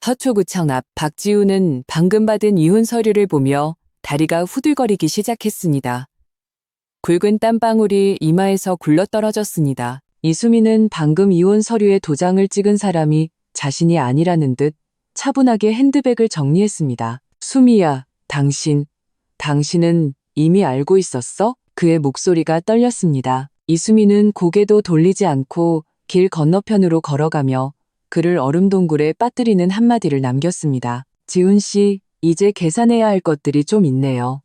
서초구청 앞 박지우는 방금 받은 이혼 서류를 보며 다리가 후들거리기 시작했습니다. 굵은 땀방울이 이마에서 굴러떨어졌습니다. 이수미는 방금 이혼 서류에 도장을 찍은 사람이 자신이 아니라는 듯 차분하게 핸드백을 정리했습니다. 수미야, 당신은 이미 알고 있었어? 그의 목소리가 떨렸습니다. 이수미는 고개도 돌리지 않고 길 건너편으로 걸어가며 그를 얼음동굴에 빠뜨리는 한마디를 남겼습니다. 지훈 씨, 이제 계산해야 할 것들이 좀 있네요.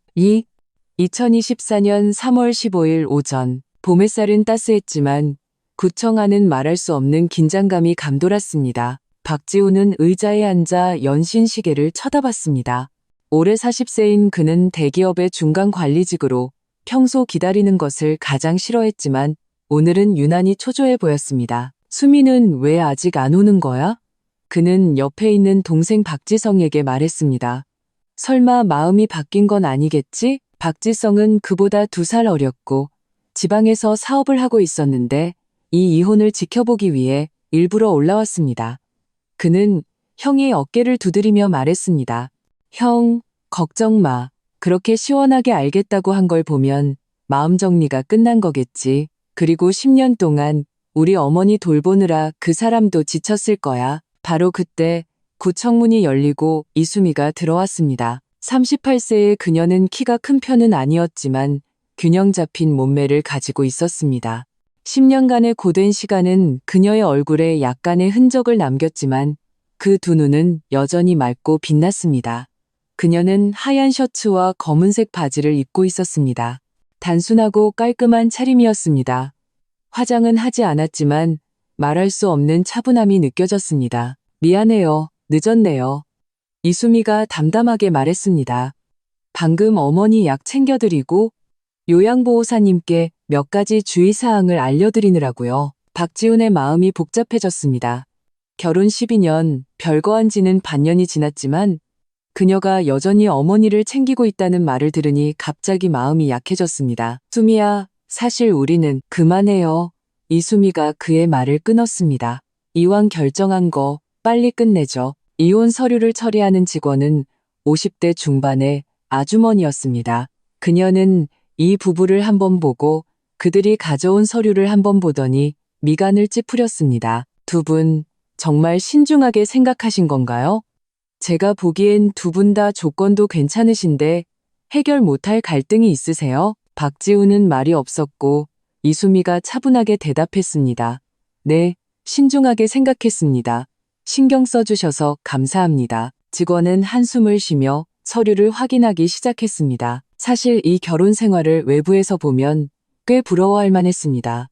2024년 3월 15일 오전, 봄 햇살은 따스했지만 구청 안은 말할 수 없는 긴장감이 감돌았습니다. 박지우는 의자에 앉아 연신 시계를 쳐다봤습니다. 올해 40세인 그는 대기업의 중간 관리직으로 평소 기다리는 것을 가장 싫어했지만 오늘은 유난히 초조해 보였습니다. 수미는 왜 아직 안 오는 거야? 그는 옆에 있는 동생 박지성에게 말했습니다. 설마 마음이 바뀐 건 아니겠지? 박지성은 그보다 2살 어렸고 지방에서 사업을 하고 있었는데 이 이혼을 지켜보기 위해 일부러 올라왔습니다. 그는 형의 어깨를 두드리며 말했습니다. 형, 걱정 마. 그렇게 시원하게 알겠다고 한 걸 보면 마음 정리가 끝난 거겠지. 그리고 10년 동안 우리 어머니 돌보느라 그 사람도 지쳤을 거야. 바로 그때 구청문이 열리고 이수미가 들어왔습니다. 38세의 그녀는 키가 큰 편은 아니었지만 균형 잡힌 몸매를 가지고 있었습니다. 10년간의 고된 시간은 그녀의 얼굴에 약간의 흔적을 남겼지만 그 두 눈은 여전히 맑고 빛났습니다. 그녀는 하얀 셔츠와 검은색 바지를 입고 있었습니다. 단순하고 깔끔한 차림이었습니다. 화장은 하지 않았지만 말할 수 없는 차분함이 느껴졌습니다. 미안해요. 늦었네요. 이수미가 담담하게 말했습니다. 방금 어머니 약 챙겨드리고 요양보호사님께 몇 가지 주의사항을 알려드리느라고요. 박지훈의 마음이 복잡해졌습니다. 결혼 12년, 별거 한 지는 반년이 지났지만 그녀가 여전히 어머니를 챙기고 있다는 말을 들으니 갑자기 마음이 약해졌습니다. 수미야, 사실 우리는 그만해요. 이수미가 그의 말을 끊었습니다. 이왕 결정한 거 빨리 끝내죠. 이혼 서류를 처리하는 직원은 50대 중반의 아주머니였습니다. 그녀는 이 부부를 한번 보고 그들이 가져온 서류를 한번 보더니 미간을 찌푸렸습니다. 두 분 정말 신중하게 생각하신 건가요? 제가 보기엔 두 분 다 조건도 괜찮으신데 해결 못할 갈등이 있으세요? 박지우는 말이 없었고 이수미가 차분하게 대답했습니다. 네, 신중하게 생각했습니다. 신경 써주셔서 감사합니다. 직원은 한숨을 쉬며 서류를 확인하기 시작했습니다. 사실 이 결혼 생활을 외부에서 보면 꽤 부러워할 만했습니다.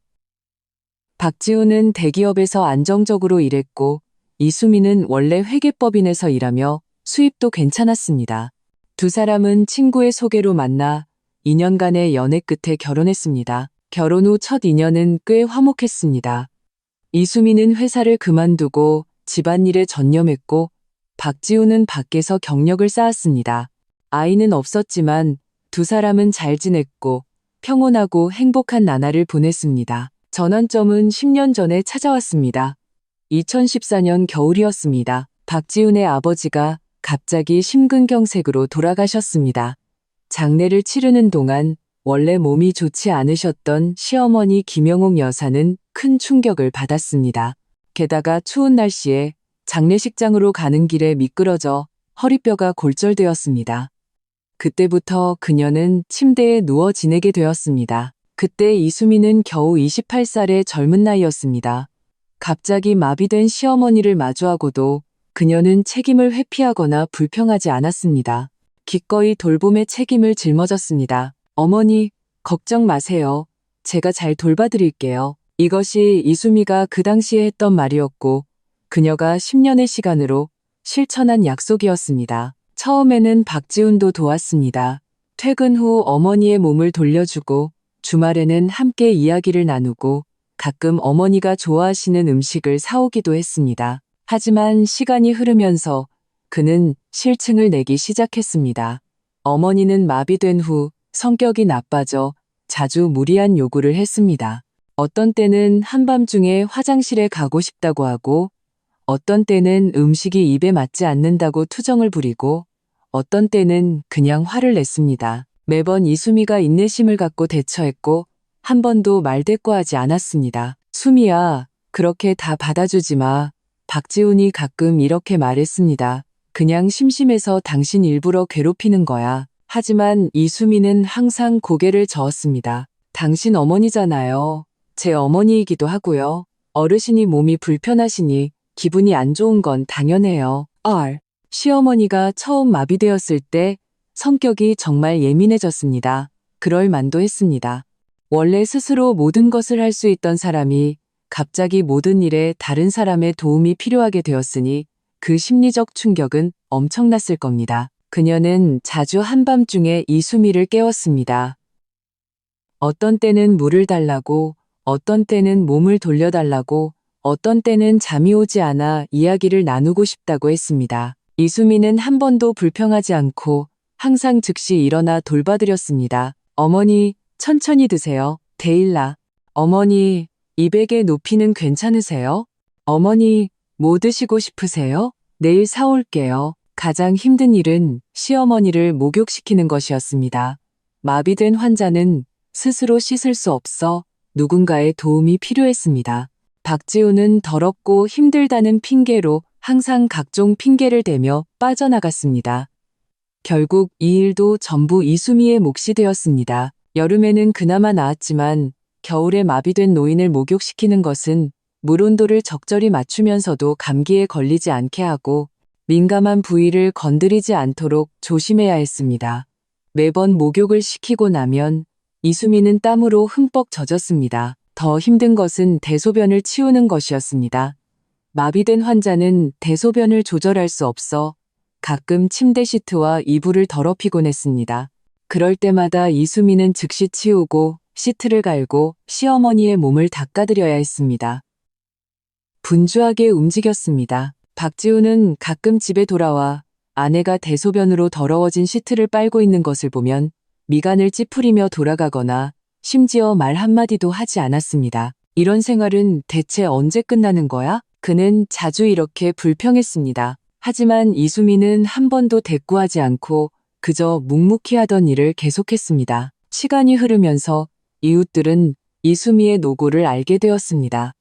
박지우는 대기업에서 안정적으로 일했고 이수미는 원래 회계법인에서 일하며 수입도 괜찮았습니다. 두 사람은 친구의 소개로 만나 2년간의 연애 끝에 결혼했습니다. 결혼 후 첫 인연은 꽤 화목했습니다. 이수미는 회사를 그만두고 집안일에 전념했고 박지우는 밖에서 경력을 쌓았습니다. 아이는 없었지만 두 사람은 잘 지냈고 평온하고 행복한 나날을 보냈습니다. 전환점은 10년 전에 찾아왔습니다. 2014년 겨울이었습니다. 박지훈의 아버지가 갑자기 심근경색으로 돌아가셨습니다. 장례를 치르는 동안 원래 몸이 좋지 않으셨던 시어머니 김영옥 여사는 큰 충격을 받았습니다. 게다가 추운 날씨에 장례식장으로 가는 길에 미끄러져 허리뼈가 골절되었습니다. 그때부터 그녀는 침대에 누워 지내게 되었습니다. 그때 이수미는 겨우 28살의 젊은 나이였습니다. 갑자기 마비된 시어머니를 마주하고도 그녀는 책임을 회피하거나 불평하지 않았습니다. 기꺼이 돌봄의 책임을 짊어졌습니다. 어머니, 걱정 마세요. 제가 잘 돌봐드릴게요. 이것이 이수미가 그 당시에 했던 말이었고 그녀가 10년의 시간으로 실천한 약속이었습니다. 처음에는 박지훈도 도왔습니다. 퇴근 후 어머니의 몸을 돌려주고 주말에는 함께 이야기를 나누고 가끔 어머니가 좋아하시는 음식을 사오기도 했습니다. 하지만 시간이 흐르면서 그는 실증을 내기 시작했습니다. 어머니는 마비된 후 성격이 나빠져 자주 무리한 요구를 했습니다. 어떤 때는 한밤중에 화장실에 가고 싶다고 하고 어떤 때는 음식이 입에 맞지 않는다고 투정을 부리고 어떤 때는 그냥 화를 냈습니다. 매번 이수미가 인내심을 갖고 대처했고 한 번도 말대꾸하지 않았습니다. 수미야, 그렇게 다 받아주지 마. 박지훈이 가끔 이렇게 말했습니다. 그냥 심심해서 당신 일부러 괴롭히는 거야. 하지만 이수미는 항상 고개를 저었습니다. 당신 어머니잖아요. 제 어머니이기도 하고요. 어르신이 몸이 불편하시니 기분이 안 좋은 건 당연해요. 시어머니가 처음 마비되었을 때 성격이 정말 예민해졌습니다. 그럴 만도 했습니다. 원래 스스로 모든 것을 할 수 있던 사람이 갑자기 모든 일에 다른 사람의 도움이 필요하게 되었으니 그 심리적 충격은 엄청났을 겁니다. 그녀는 자주 한밤중에 이수미를 깨웠습니다. 어떤 때는 물을 달라고, 어떤 때는 몸을 돌려달라고, 어떤 때는 잠이 오지 않아 이야기를 나누고 싶다고 했습니다. 이수미는 한 번도 불평하지 않고 항상 즉시 일어나 돌봐드렸습니다. 어머니, 천천히 드세요. 데일라. 어머니, 이 베개 높이는 괜찮으세요? 어머니, 뭐 드시고 싶으세요? 내일 사올게요. 가장 힘든 일은 시어머니를 목욕시키는 것이었습니다. 마비된 환자는 스스로 씻을 수 없어 누군가의 도움이 필요했습니다. 박지우는 더럽고 힘들다는 핑계로 항상 각종 핑계를 대며 빠져나갔습니다. 결국 이 일도 전부 이수미의 몫이 되었습니다. 여름에는 그나마 나았지만 겨울에 마비된 노인을 목욕시키는 것은 물 온도를 적절히 맞추면서도 감기에 걸리지 않게 하고 민감한 부위를 건드리지 않도록 조심해야 했습니다. 매번 목욕을 시키고 나면 이수미는 땀으로 흠뻑 젖었습니다. 더 힘든 것은 대소변을 치우는 것이었습니다. 마비된 환자는 대소변을 조절할 수 없어 가끔 침대 시트와 이불을 더럽히곤 했습니다. 그럴 때마다 이수미는 즉시 치우고 시트를 갈고 시어머니의 몸을 닦아드려야 했습니다. 분주하게 움직였습니다. 박지우는 가끔 집에 돌아와 아내가 대소변으로 더러워진 시트를 빨고 있는 것을 보면 미간을 찌푸리며 돌아가거나 심지어 말 한마디도 하지 않았습니다. 이런 생활은 대체 언제 끝나는 거야? 그는 자주 이렇게 불평했습니다. 하지만 이수미는 한 번도 대꾸하지 않고 그저 묵묵히 하던 일을 계속했습니다. 시간이 흐르면서 이웃들은 이수미의 노고를 알게 되었습니다.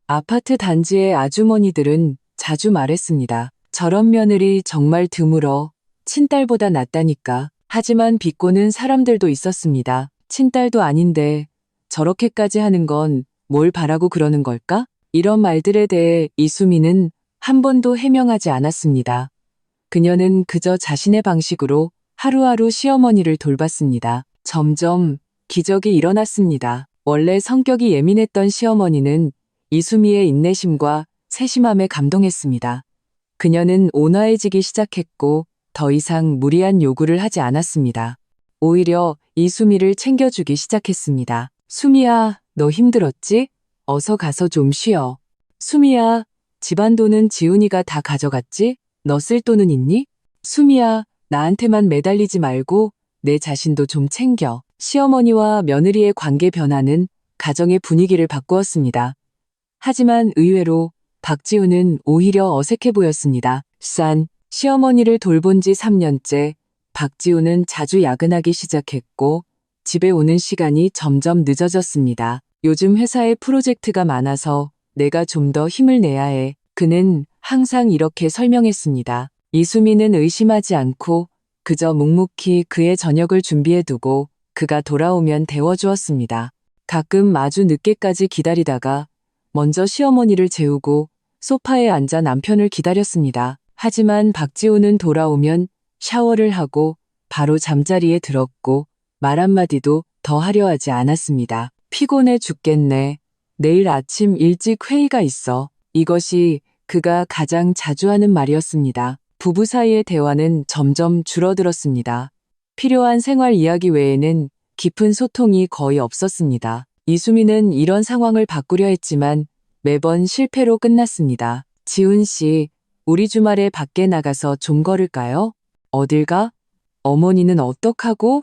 아파트 단지의 아주머니들은 자주 말했습니다. 저런 며느리 정말 드물어. 친딸보다 낫다니까. 하지만 비꼬는 사람들도 있었습니다. 친딸도 아닌데 저렇게까지 하는 건 뭘 바라고 그러는 걸까? 이런 말들에 대해 이수미는 한 번도 해명하지 않았습니다. 그녀는 그저 자신의 방식으로 하루하루 시어머니를 돌봤습니다. 점점 기적이 일어났습니다. 원래 성격이 예민했던 시어머니는 이수미의 인내심과 세심함에 감동했습니다. 그녀는 온화해지기 시작했고 더 이상 무리한 요구를 하지 않았습니다. 오히려 이수미를 챙겨주기 시작했습니다. 수미야, 너 힘들었지? 어서 가서 좀 쉬어. 수미야, 집안 돈은 지훈이가 다 가져갔지? 너 쓸 돈은 있니? 수미야, 나한테만 매달리지 말고 내 자신도 좀 챙겨. 시어머니와 며느리의 관계 변화는 가정의 분위기를 바꾸었습니다. 하지만 의외로 박지훈은 오히려 어색해 보였습니다. 시어머니를 돌본 지 3년째 박지훈은 자주 야근하기 시작했고 집에 오는 시간이 점점 늦어졌습니다. 요즘 회사에 프로젝트가 많아서 내가 좀 더 힘을 내야 해. 그는 항상 이렇게 설명했습니다. 이수미는 의심하지 않고 그저 묵묵히 그의 저녁을 준비해두고 그가 돌아오면 데워주었습니다. 가끔 아주 늦게까지 기다리다가 먼저 시어머니를 재우고 소파에 앉아 남편을 기다렸습니다. 하지만 박지훈은 돌아오면 샤워를 하고 바로 잠자리에 들었고 말 한마디도 더 하려 하지 않았습니다. 피곤해 죽겠네. 내일 아침 일찍 회의가 있어. 이것이 그가 가장 자주 하는 말이었습니다. 부부 사이의 대화는 점점 줄어들었습니다. 필요한 생활 이야기 외에는 깊은 소통이 거의 없었습니다. 이수미는 이런 상황을 바꾸려 했지만 매번 실패로 끝났습니다. 지훈 씨, 우리 주말에 밖에 나가서 좀 걸을까요? 어딜 가? 어머니는 어떡하고?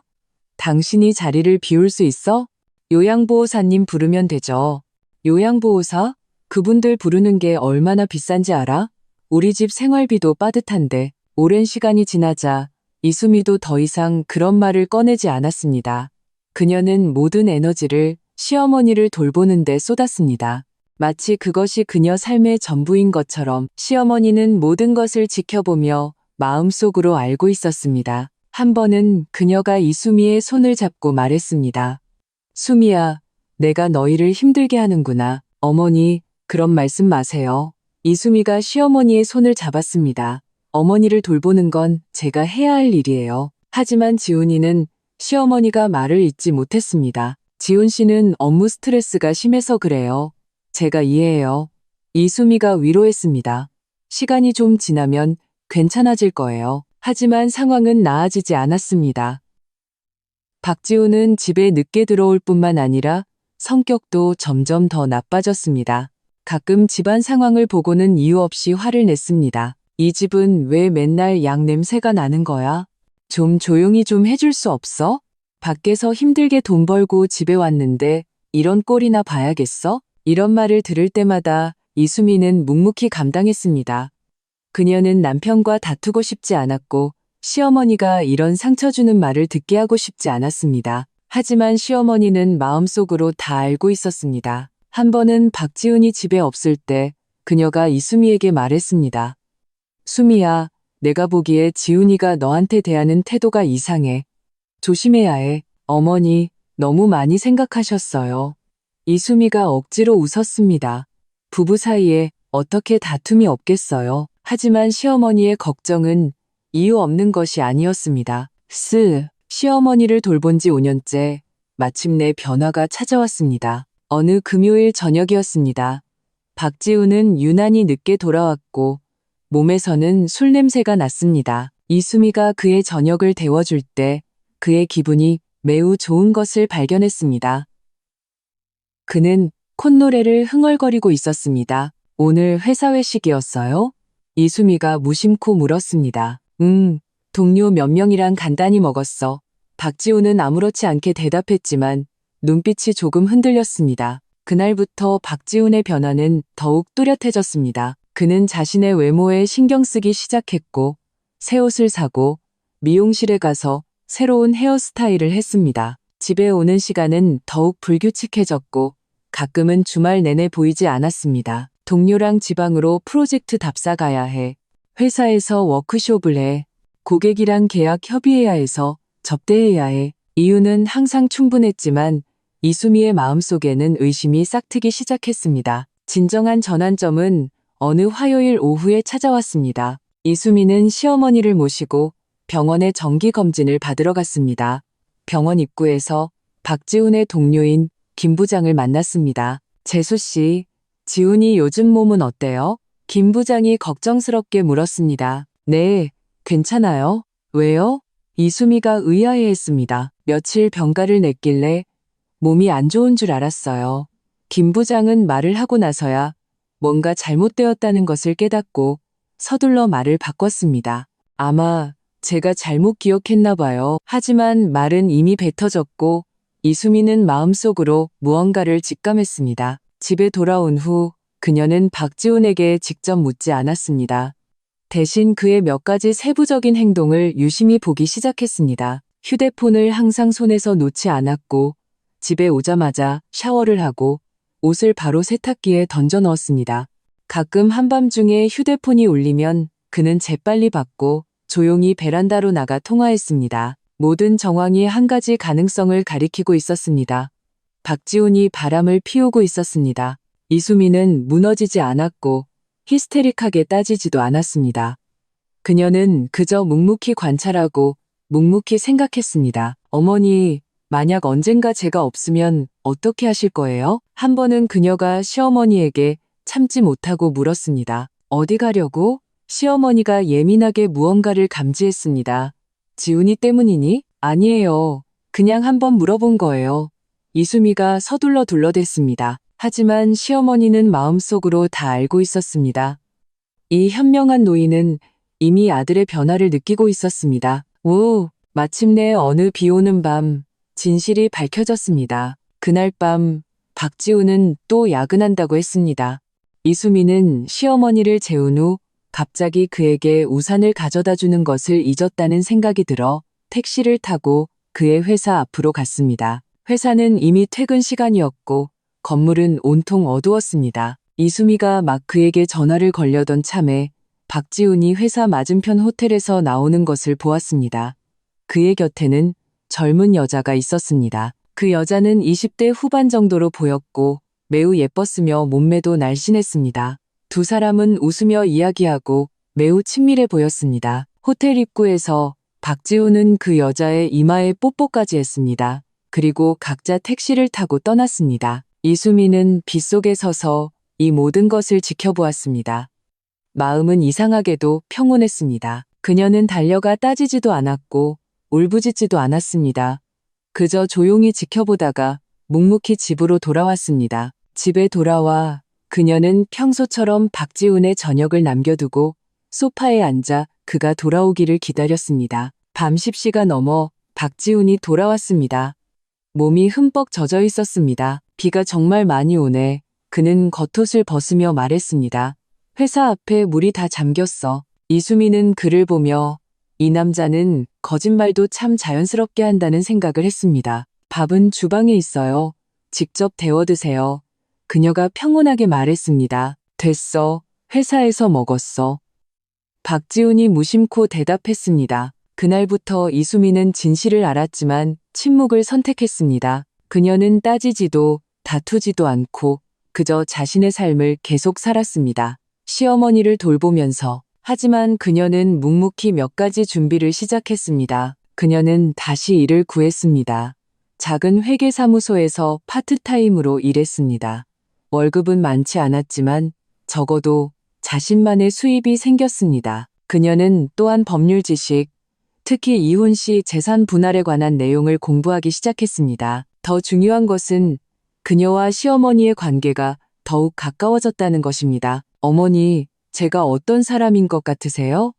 당신이 자리를 비울 수 있어? 요양보호사님 부르면 되죠. 요양보호사? 그분들 부르는 게 얼마나 비싼지 알아? 우리 집 생활비도 빠듯한데. 오랜 시간이 지나자 이수미도 더 이상 그런 말을 꺼내지 않았습니다. 그녀는 모든 에너지를 시어머니를 돌보는 데 쏟았습니다. 마치 그것이 그녀 삶의 전부인 것처럼 시어머니는 모든 것을 지켜보며 마음속으로 알고 있었습니다. 한 번은 그녀가 이수미의 손을 잡고 말했습니다. 수미야, 내가 너희를 힘들게 하는구나. 어머니, 그런 말씀 마세요. 이수미가 시어머니의 손을 잡았습니다. 어머니를 돌보는 건 제가 해야 할 일이에요. 하지만 지훈이는 시어머니가 말을 잇지 못했습니다. 지훈 씨는 업무 스트레스가 심해서 그래요. 제가 이해해요. 이수미가 위로했습니다. 시간이 좀 지나면 괜찮아질 거예요. 하지만 상황은 나아지지 않았습니다. 박지훈은 집에 늦게 들어올 뿐만 아니라 성격도 점점 더 나빠졌습니다. 가끔 집안 상황을 보고는 이유 없이 화를 냈습니다. 이 집은 왜 맨날 양 냄새가 나는 거야? 좀 조용히 좀 해줄 수 없어? 밖에서 힘들게 돈 벌고 집에 왔는데 이런 꼴이나 봐야겠어? 이런 말을 들을 때마다 이수미는 묵묵히 감당했습니다. 그녀는 남편과 다투고 싶지 않았고 시어머니가 이런 상처 주는 말을 듣게 하고 싶지 않았습니다. 하지만 시어머니는 마음속으로 다 알고 있었습니다. 한 번은 박지훈이 집에 없을 때 그녀가 이수미에게 말했습니다. 수미야, 내가 보기에 지훈이가 너한테 대하는 태도가 이상해. 조심해야 해. 어머니, 너무 많이 생각하셨어요. 이수미가 억지로 웃었습니다. 부부 사이에 어떻게 다툼이 없겠어요. 하지만 시어머니의 걱정은 이유 없는 것이 아니었습니다. 시어머니를 돌본 지 5년째 마침내 변화가 찾아왔습니다. 어느 금요일 저녁이었습니다. 박지훈은 유난히 늦게 돌아왔고 몸에서는 술 냄새가 났습니다. 이수미가 그의 저녁을 데워줄 때 그의 기분이 매우 좋은 것을 발견했습니다. 그는 콧노래를 흥얼거리고 있었습니다. 오늘 회사 회식이었어요? 이수미가 무심코 물었습니다. 동료 몇 명이랑 간단히 먹었어. 박지훈은 아무렇지 않게 대답했지만 눈빛이 조금 흔들렸습니다. 그날부터 박지훈의 변화는 더욱 뚜렷해졌습니다. 그는 자신의 외모에 신경 쓰기 시작했고 새 옷을 사고 미용실에 가서 새로운 헤어스타일을 했습니다. 집에 오는 시간은 더욱 불규칙해졌고 가끔은 주말 내내 보이지 않았습니다. 동료랑 지방으로 프로젝트 답사 가야 해. 회사에서 워크숍을 해. 고객이랑 계약 협의해야 해서 접대해야 해. 이유는 항상 충분했지만 이수미의 마음속에는 의심이 싹트기 시작했습니다. 진정한 전환점은 어느 화요일 오후에 찾아왔습니다. 이수미는 시어머니를 모시고 병원에 정기검진을 받으러 갔습니다. 병원 입구에서 박지훈의 동료인 김 부장을 만났습니다. 재수 씨, 지훈이 요즘 몸은 어때요? 김 부장이 걱정스럽게 물었습니다. 네, 괜찮아요. 왜요? 이수미가 의아해했습니다. 며칠 병가를 냈길래 몸이 안 좋은 줄 알았어요. 김 부장은 말을 하고 나서야 뭔가 잘못되었다는 것을 깨닫고 서둘러 말을 바꿨습니다. 아마 제가 잘못 기억했나 봐요. 하지만 말은 이미 뱉어졌고 이수미는 마음속으로 무언가를 직감했습니다. 집에 돌아온 후 그녀는 박지훈에게 직접 묻지 않았습니다. 대신 그의 몇 가지 세부적인 행동을 유심히 보기 시작했습니다. 휴대폰을 항상 손에서 놓지 않았고 집에 오자마자 샤워를 하고 옷을 바로 세탁기에 던져 넣었습니다. 가끔 한밤중에 휴대폰이 울리면 그는 재빨리 받고 조용히 베란다로 나가 통화했습니다. 모든 정황이 한 가지 가능성을 가리키고 있었습니다. 박지훈이 바람을 피우고 있었습니다. 이수미는 무너지지 않았고 히스테릭하게 따지지도 않았습니다. 그녀는 그저 묵묵히 관찰하고 묵묵히 생각했습니다. 어머니, 만약 언젠가 제가 없으면 어떻게 하실 거예요? 한 번은 그녀가 시어머니에게 참지 못하고 물었습니다. 어디 가려고? 시어머니가 예민하게 무언가를 감지했습니다. 지훈이 때문이니? 아니에요. 그냥 한번 물어본 거예요. 이수미가 서둘러 둘러댔습니다. 하지만 시어머니는 마음속으로 다 알고 있었습니다. 이 현명한 노인은 이미 아들의 변화를 느끼고 있었습니다. 마침내 어느 비 오는 밤 진실이 밝혀졌습니다. 그날 밤 박지훈은 또 야근한다고 했습니다. 이수미는 시어머니를 재운 후 갑자기 그에게 우산을 가져다 주는 것을 잊었다는 생각이 들어 택시를 타고 그의 회사 앞으로 갔습니다. 회사는 이미 퇴근 시간이었고 건물은 온통 어두웠습니다. 이수미가 막 그에게 전화를 걸려던 참에 박지훈이 회사 맞은편 호텔에서 나오는 것을 보았습니다. 그의 곁에는 젊은 여자가 있었습니다. 그 여자는 20대 후반 정도로 보였고 매우 예뻤으며 몸매도 날씬했습니다. 두 사람은 웃으며 이야기하고 매우 친밀해 보였습니다. 호텔 입구에서 박지훈은 그 여자의 이마에 뽀뽀까지 했습니다. 그리고 각자 택시를 타고 떠났습니다. 이수미는 빗속에 서서 이 모든 것을 지켜보았습니다. 마음은 이상하게도 평온했습니다. 그녀는 달려가 따지지도 않았고 울부짖지도 않았습니다. 그저 조용히 지켜보다가 묵묵히 집으로 돌아왔습니다. 집에 돌아와 그녀는 평소처럼 박지훈의 저녁을 남겨두고 소파에 앉아 그가 돌아오기를 기다렸습니다. 밤 10시가 넘어 박지훈이 돌아왔습니다. 몸이 흠뻑 젖어 있었습니다. 비가 정말 많이 오네. 그는 겉옷을 벗으며 말했습니다. 회사 앞에 물이 다 잠겼어. 이수미는 그를 보며 이 남자는 거짓말도 참 자연스럽게 한다는 생각을 했습니다. 밥은 주방에 있어요. 직접 데워 드세요. 그녀가 평온하게 말했습니다. 됐어. 회사에서 먹었어. 박지훈이 무심코 대답했습니다. 그날부터 이수미는 진실을 알았지만 침묵을 선택했습니다. 그녀는 따지지도 다투지도 않고 그저 자신의 삶을 계속 살았습니다. 시어머니를 돌보면서. 하지만 그녀는 묵묵히 몇 가지 준비를 시작했습니다. 그녀는 다시 일을 구했습니다. 작은 회계사무소에서 파트타임으로 일했습니다. 월급은 많지 않았지만 적어도 자신만의 수입이 생겼습니다. 그녀는 또한 법률 지식, 특히 이혼 시 재산 분할에 관한 내용을 공부하기 시작했습니다. 더 중요한 것은 그녀와 시어머니의 관계가 더욱 가까워졌다는 것입니다. 어머니, 제가 어떤 사람인 것 같으세요?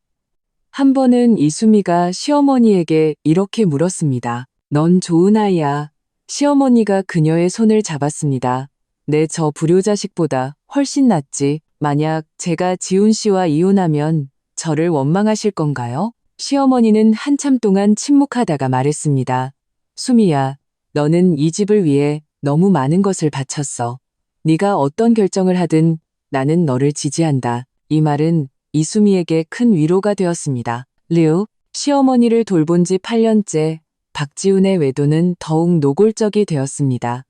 한 번은 이수미가 시어머니에게 이렇게 물었습니다. 넌 좋은 아이야. 시어머니가 그녀의 손을 잡았습니다. 내 저 불효자식보다 훨씬 낫지. 만약 제가 지훈 씨와 이혼하면 저를 원망하실 건가요? 시어머니는 한참 동안 침묵하다가 말했습니다. 수미야, 너는 이 집을 위해 너무 많은 것을 바쳤어. 네가 어떤 결정을 하든 나는 너를 지지한다. 이 말은 이수미에게 큰 위로가 되었습니다. 류, 시어머니를 돌본 지 8년째 박지훈의 외도는 더욱 노골적이 되었습니다.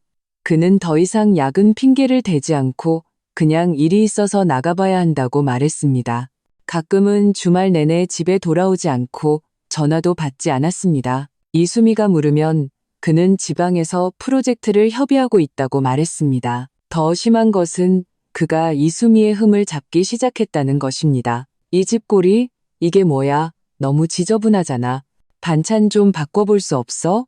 그는 더 이상 야근 핑계를 대지 않고 그냥 일이 있어서 나가봐야 한다고 말했습니다. 가끔은 주말 내내 집에 돌아오지 않고 전화도 받지 않았습니다. 이수미가 물으면 그는 지방에서 프로젝트를 협의하고 있다고 말했습니다. 더 심한 것은 그가 이수미의 흠을 잡기 시작했다는 것입니다. 이 집 꼴이 이게 뭐야? 너무 지저분하잖아. 반찬 좀 바꿔볼 수 없어?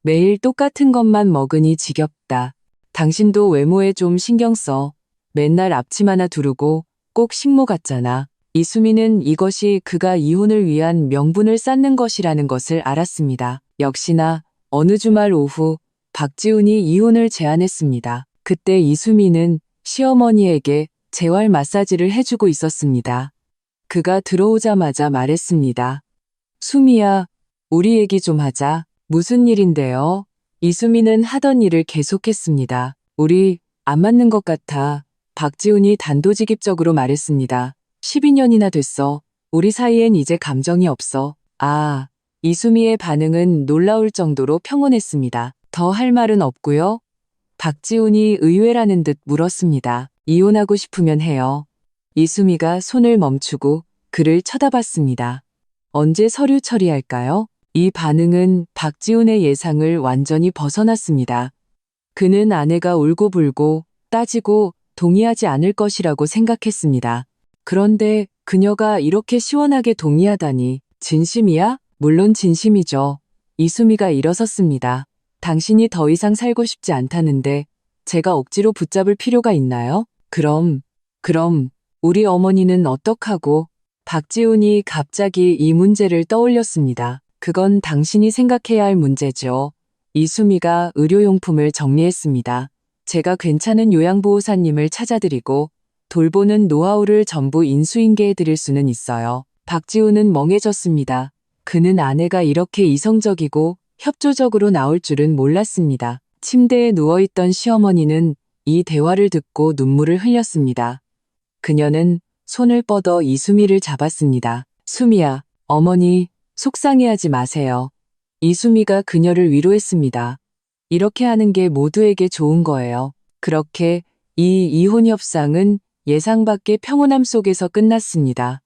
매일 똑같은 것만 먹으니 지겹다. 당신도 외모에 좀 신경 써. 맨날 앞침 하나 두르고 꼭 식모 같잖아. 이수미는 이것이 그가 이혼을 위한 명분을 쌓는 것이라는 것을 알았습니다. 역시나 어느 주말 오후 박지훈이 이혼을 제안했습니다. 그때 이수미는 시어머니에게 재활 마사지를 해주고 있었습니다. 그가 들어오자마자 말했습니다. 수미야, 우리 얘기 좀 하자. 무슨 일인데요? 이수미는 하던 일을 계속했습니다. 우리 안 맞는 것 같아. 박지훈이 단도직입적으로 말했습니다. 12년이나 됐어. 우리 사이엔 이제 감정이 없어. 아, 이수미의 반응은 놀라울 정도로 평온했습니다. 더 할 말은 없고요. 박지훈이 의외라는 듯 물었습니다. 이혼하고 싶으면 해요. 이수미가 손을 멈추고 그를 쳐다봤습니다. 언제 서류 처리할까요? 이 반응은 박지훈의 예상을 완전히 벗어났습니다. 그는 아내가 울고불고 따지고 동의하지 않을 것이라고 생각했습니다. 그런데 그녀가 이렇게 시원하게 동의하다니 진심이야? 물론 진심이죠. 이수미가 일어섰습니다. 당신이 더 이상 살고 싶지 않다는데 제가 억지로 붙잡을 필요가 있나요? 그럼 우리 어머니는 어떡하고? 박지훈이 갑자기 이 문제를 떠올렸습니다. 그건 당신이 생각해야 할 문제죠. 이수미가 의료용품을 정리했습니다. 제가 괜찮은 요양보호사님을 찾아드리고 돌보는 노하우를 전부 인수인계해 드릴 수는 있어요. 박지우는 멍해졌습니다. 그는 아내가 이렇게 이성적이고 협조적으로 나올 줄은 몰랐습니다. 침대에 누워있던 시어머니는 이 대화를 듣고 눈물을 흘렸습니다. 그녀는 손을 뻗어 이수미를 잡았습니다. 수미야, 어머니, 속상해하지 마세요. 이수미가 그녀를 위로했습니다. 이렇게 하는 게 모두에게 좋은 거예요. 그렇게 이 이혼 협상은 예상 밖의 평온함 속에서 끝났습니다.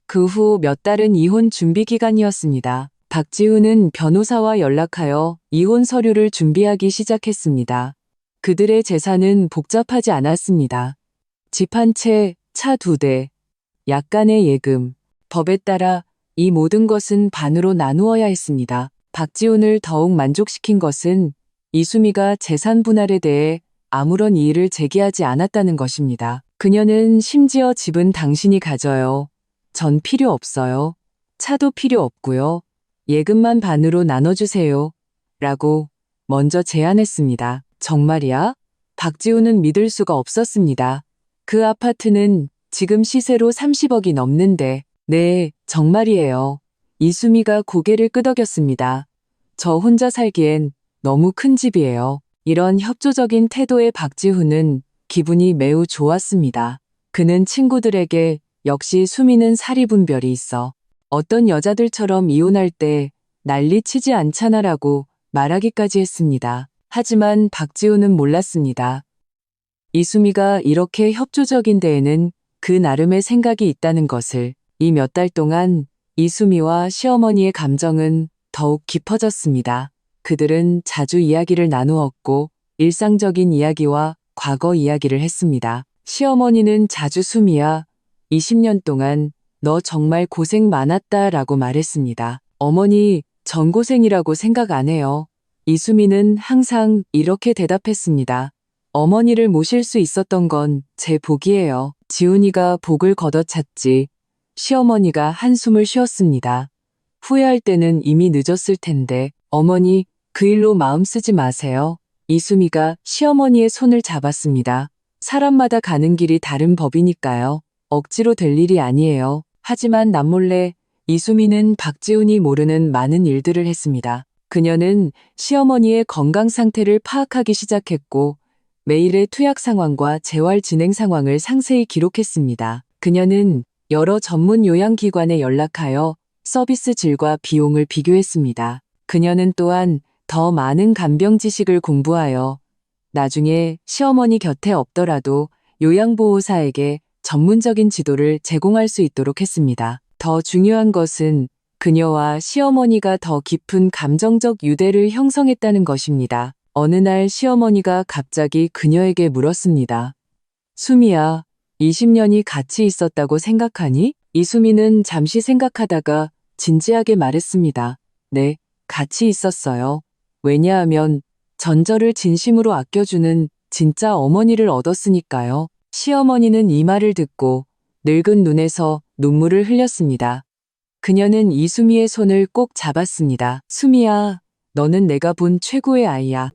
그 후 몇 달은 이혼 준비 기간이었습니다. 박지우는 변호사와 연락하여 이혼 서류를 준비하기 시작했습니다. 그들의 재산은 복잡하지 않았습니다. 집 한 채, 차 2대, 약간의 예금. 법에 따라 이 모든 것은 반으로 나누어야 했습니다. 박지훈을 더욱 만족시킨 것은 이수미가 재산 분할에 대해 아무런 이의를 제기하지 않았다는 것입니다. 그녀는 심지어 집은 당신이 가져요. 전 필요 없어요. 차도 필요 없고요. 예금만 반으로 나눠주세요. 라고 먼저 제안했습니다. 정말이야? 박지훈은 믿을 수가 없었습니다. 그 아파트는 지금 시세로 30억이 넘는데, 네, 정말이에요. 이수미가 고개를 끄덕였습니다. 저 혼자 살기엔 너무 큰 집이에요. 이런 협조적인 태도의 박지훈은 기분이 매우 좋았습니다. 그는 친구들에게 역시 수미는 사리분별이 있어. 어떤 여자들처럼 이혼할 때 난리치지 않잖아라고 말하기까지 했습니다. 하지만 박지훈은 몰랐습니다. 이수미가 이렇게 협조적인 데에는 그 나름의 생각이 있다는 것을. 이 몇 달 동안 이수미와 시어머니의 감정은 더욱 깊어졌습니다. 그들은 자주 이야기를 나누었고 일상적인 이야기와 과거 이야기를 했습니다. 시어머니는 자주 수미야, 20년 동안 너 정말 고생 많았다 라고 말했습니다. 어머니, 전 고생이라고 생각 안 해요. 이수미는 항상 이렇게 대답했습니다. 어머니를 모실 수 있었던 건 제 복이에요. 지훈이가 복을 걷어찼지. 시어머니가 한숨을 쉬었습니다. 후회할 때는 이미 늦었을 텐데 어머니 그 일로 마음 쓰지 마세요. 이수미가 시어머니의 손을 잡았습니다. 사람마다 가는 길이 다른 법이니까요. 억지로 될 일이 아니에요. 하지만 남몰래 이수미는 박지훈이 모르는 많은 일들을 했습니다. 그녀는 시어머니의 건강 상태를 파악하기 시작했고 매일의 투약 상황과 재활 진행 상황을 상세히 기록했습니다. 그녀는 여러 전문 요양기관에 연락하여 서비스 질과 비용을 비교했습니다. 그녀는 또한 더 많은 간병 지식을 공부하여 나중에 시어머니 곁에 없더라도 요양보호사에게 전문적인 지도를 제공할 수 있도록 했습니다. 더 중요한 것은 그녀와 시어머니가 더 깊은 감정적 유대를 형성했다는 것입니다. 어느 날 시어머니가 갑자기 그녀에게 물었습니다. 수미야, 20년이 같이 있었다고 생각하니? 이수미는 잠시 생각하다가 진지하게 말했습니다. 네, 같이 있었어요. 왜냐하면 전저를 진심으로 아껴주는 진짜 어머니를 얻었으니까요. 시어머니는 이 말을 듣고 늙은 눈에서 눈물을 흘렸습니다. 그녀는 이수미의 손을 꼭 잡았습니다. 수미야, 너는 내가 본 최고의 아이야.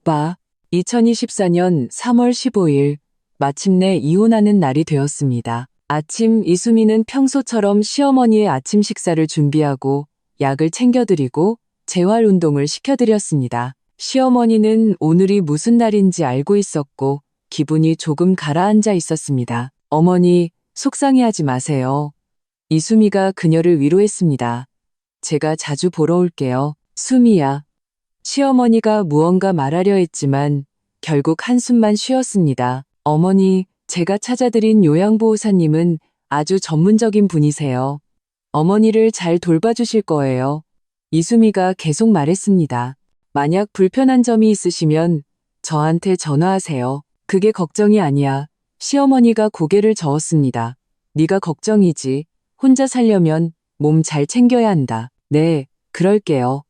2024년 3월 15일 마침내 이혼하는 날이 되었습니다. 아침 이수미는 평소처럼 시어머니의 아침 식사를 준비하고 약을 챙겨드리고 재활운동을 시켜드렸습니다. 시어머니는 오늘이 무슨 날인지 알고 있었고 기분이 조금 가라앉아 있었습니다. 어머니, 속상해하지 마세요. 이수미가 그녀를 위로했습니다. 제가 자주 보러 올게요. 수미야. 시어머니가 무언가 말하려 했지만 결국 한숨만 쉬었습니다. 어머니, 제가 찾아드린 요양보호사님은 아주 전문적인 분이세요. 어머니를 잘 돌봐주실 거예요. 이수미가 계속 말했습니다. 만약 불편한 점이 있으시면 저한테 전화하세요. 그게 걱정이 아니야. 시어머니가 고개를 저었습니다. 네가 걱정이지. 혼자 살려면 몸 잘 챙겨야 한다. 네, 그럴게요.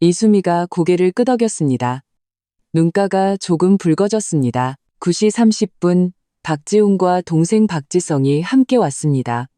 이수미가 고개를 끄덕였습니다. 눈가가 조금 붉어졌습니다. 9시 30분 박지훈과 동생 박지성이 함께 왔습니다.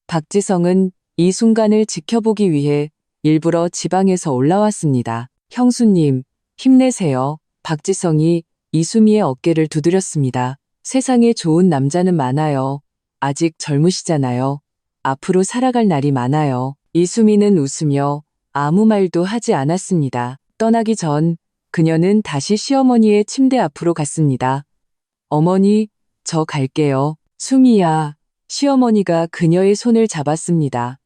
박지성은 이 순간을 지켜보기 위해 일부러 지방에서 올라왔습니다. 형수님, 힘내세요. 박지성이 이수미의 어깨를 두드렸습니다. 세상에 좋은 남자는 많아요. 아직 젊으시잖아요. 앞으로 살아갈 날이 많아요. 이수미는 웃으며 아무 말도 하지 않았습니다. 떠나기 전 그녀는 다시 시어머니의 침대 앞으로 갔습니다. 어머니, 저 갈게요. 수미야. 시어머니가 그녀의 손을 잡았습니다.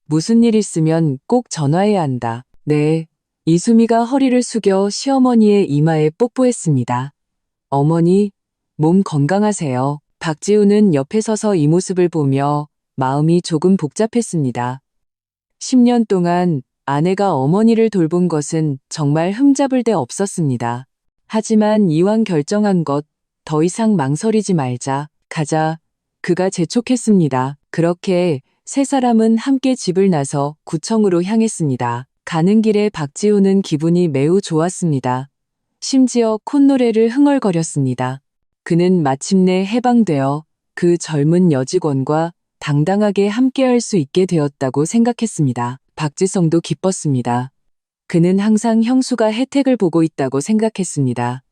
무슨 일 있으면 꼭 전화해야 한다. 네. 이수미가 허리를 숙여 시어머니의 이마에 뽀뽀했습니다. 어머니, 몸 건강하세요. 박지우는 옆에 서서 이 모습을 보며 마음이 조금 복잡했습니다. 10년 동안 아내가 어머니를 돌본 것은 정말 흠잡을 데 없었습니다. 하지만 이왕 결정한 것, 더 이상 망설이지 말자, 가자. 그가 재촉했습니다. 그렇게 세 사람은 함께 집을 나서 구청으로 향했습니다. 가는 길에 박지우는 기분이 매우 좋았습니다. 심지어 콧노래를 흥얼거렸습니다. 그는 마침내 해방되어 그 젊은 여직원과 당당하게 함께할 수 있게 되었다고 생각했습니다. 박지성도 기뻤습니다. 그는 항상 형수가 혜택을 보고 있다고 생각했습니다.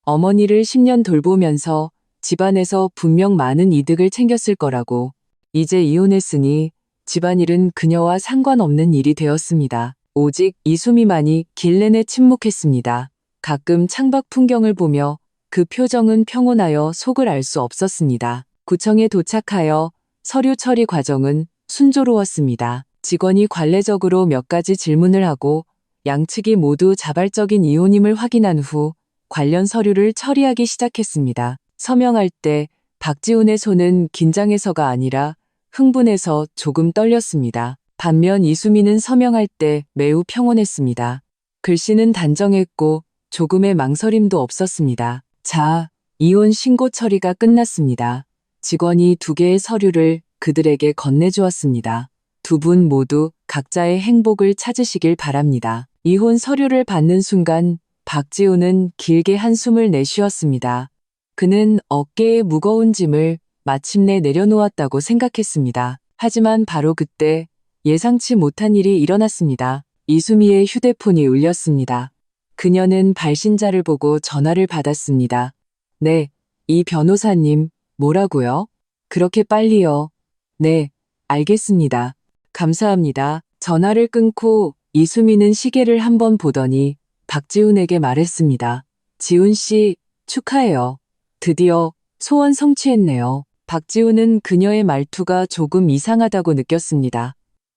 어머니를 10년 돌보면서 집안에서 분명 많은 이득을 챙겼을 거라고. 이제 이혼했으니 집안일은 그녀와 상관없는 일이 되었습니다. 오직 이수미만이 길 내내 침묵했습니다. 가끔 창밖 풍경을 보며 그 표정은 평온하여 속을 알 수 없었습니다. 구청에 도착하여 서류 처리 과정은 순조로웠습니다. 직원이 관례적으로 몇 가지 질문을 하고 양측이 모두 자발적인 이혼임을 확인한 후 관련 서류를 처리하기 시작했습니다. 서명할 때 박지훈의 손은 긴장해서가 아니라 흥분해서 조금 떨렸습니다. 반면 이수미는 서명할 때 매우 평온했습니다. 글씨는 단정했고 조금의 망설임도 없었습니다. 자, 이혼 신고 처리가 끝났습니다. 직원이 2개의 서류를 그들에게 건네주었습니다. 두 분 모두 각자의 행복을 찾으시길 바랍니다. 이혼 서류를 받는 순간 박지우는 길게 한숨을 내쉬었습니다. 그는 어깨에 무거운 짐을 마침내 내려놓았다고 생각했습니다. 하지만 바로 그때 예상치 못한 일이 일어났습니다. 이수미의 휴대폰이 울렸습니다. 그녀는 발신자를 보고 전화를 받았습니다. 네, 이 변호사님, 뭐라고요? 그렇게 빨리요? 네, 알겠습니다. 감사합니다. 전화를 끊고 이수미는 시계를 한번 보더니 박지훈에게 말했습니다. 지훈 씨, 축하해요. 드디어 소원 성취했네요. 박지훈은 그녀의 말투가 조금 이상하다고 느꼈습니다.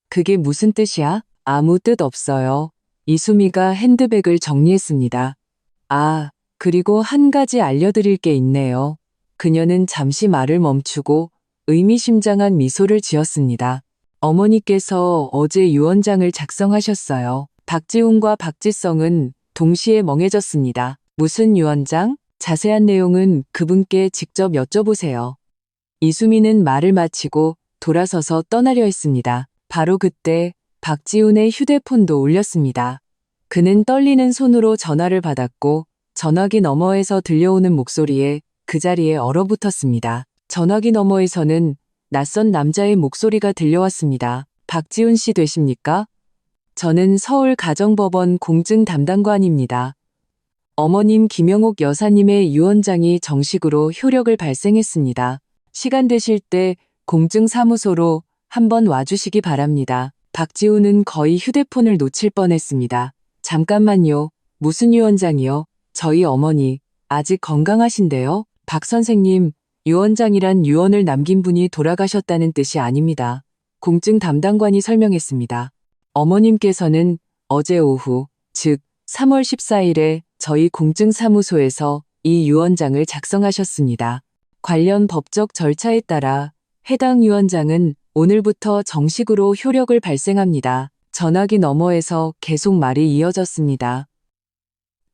그게 무슨 뜻이야? 아무 뜻 없어요. 이수미가 핸드백을 정리했습니다. 아, 그리고 한 가지 알려드릴 게 있네요. 그녀는 잠시 말을 멈추고 의미심장한 미소를 지었습니다. 어머니께서 어제 유언장을 작성하셨어요. 박지훈과 박지성은 동시에 멍해졌습니다. 무슨 유언장? 자세한 내용은 그분께 직접 여쭤보세요. 이수미는 말을 마치고 돌아서서 떠나려 했습니다. 바로 그때 박지훈의 휴대폰도 울렸습니다. 그는 떨리는 손으로 전화를 받았고 전화기 너머에서 들려오는 목소리에 그 자리에 얼어붙었습니다. 전화기 너머에서는 낯선 남자의 목소리가 들려왔습니다. 박지훈 씨 되십니까? 저는 서울가정법원 공증 담당관입니다. 어머님 김영옥 여사님의 유언장이 정식으로 효력을 발생했습니다. 시간 되실 때 공증사무소로 한번 와주시기 바랍니다. 박지훈은 거의 휴대폰을 놓칠 뻔했습니다. 잠깐만요. 무슨 유언장이요? 저희 어머니 아직 건강하신데요? 박 선생님, 유언장이란 유언을 남긴 분이 돌아가셨다는 뜻이 아닙니다. 공증 담당관이 설명했습니다. 어머님께서는 어제 오후, 즉 3월 14일에 저희 공증사무소에서 이 유언장을 작성하셨습니다. 관련 법적 절차에 따라 해당 유언장은 오늘부터 정식으로 효력을 발생합니다. 전화기 너머에서 계속 말이 이어졌습니다.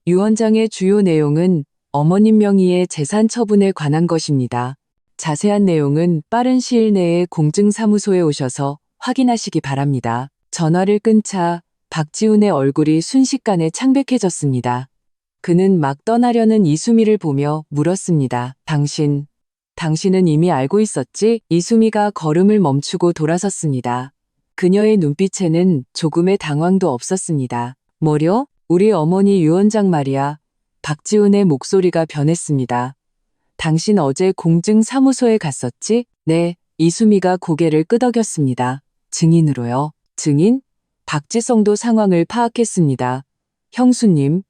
유언장의 주요 내용은 어머님 명의의 재산 처분에 관한 것입니다. 자세한 내용은 빠른 시일 내에 공증사무소에 오셔서 확인하시기 바랍니다. 전화를 끊자 박지훈의 얼굴이 순식간에 창백해졌습니다. 그는 막 떠나려는 이수미를 보며 물었습니다. 당신은 이미 알고 있었지? 이수미가 걸음을 멈추고 돌아섰습니다. 그녀의 눈빛에는 조금의 당황도 없었습니다. 뭐려? 우리 어머니 유언장 말이야. 박지훈의 목소리가 변했습니다. 당신 어제 공증사무소에 갔었지? 네, 이수미가 고개를 끄덕였습니다. 증인으로요. 증인? 박지성도 상황을 파악했습니다. 형수님,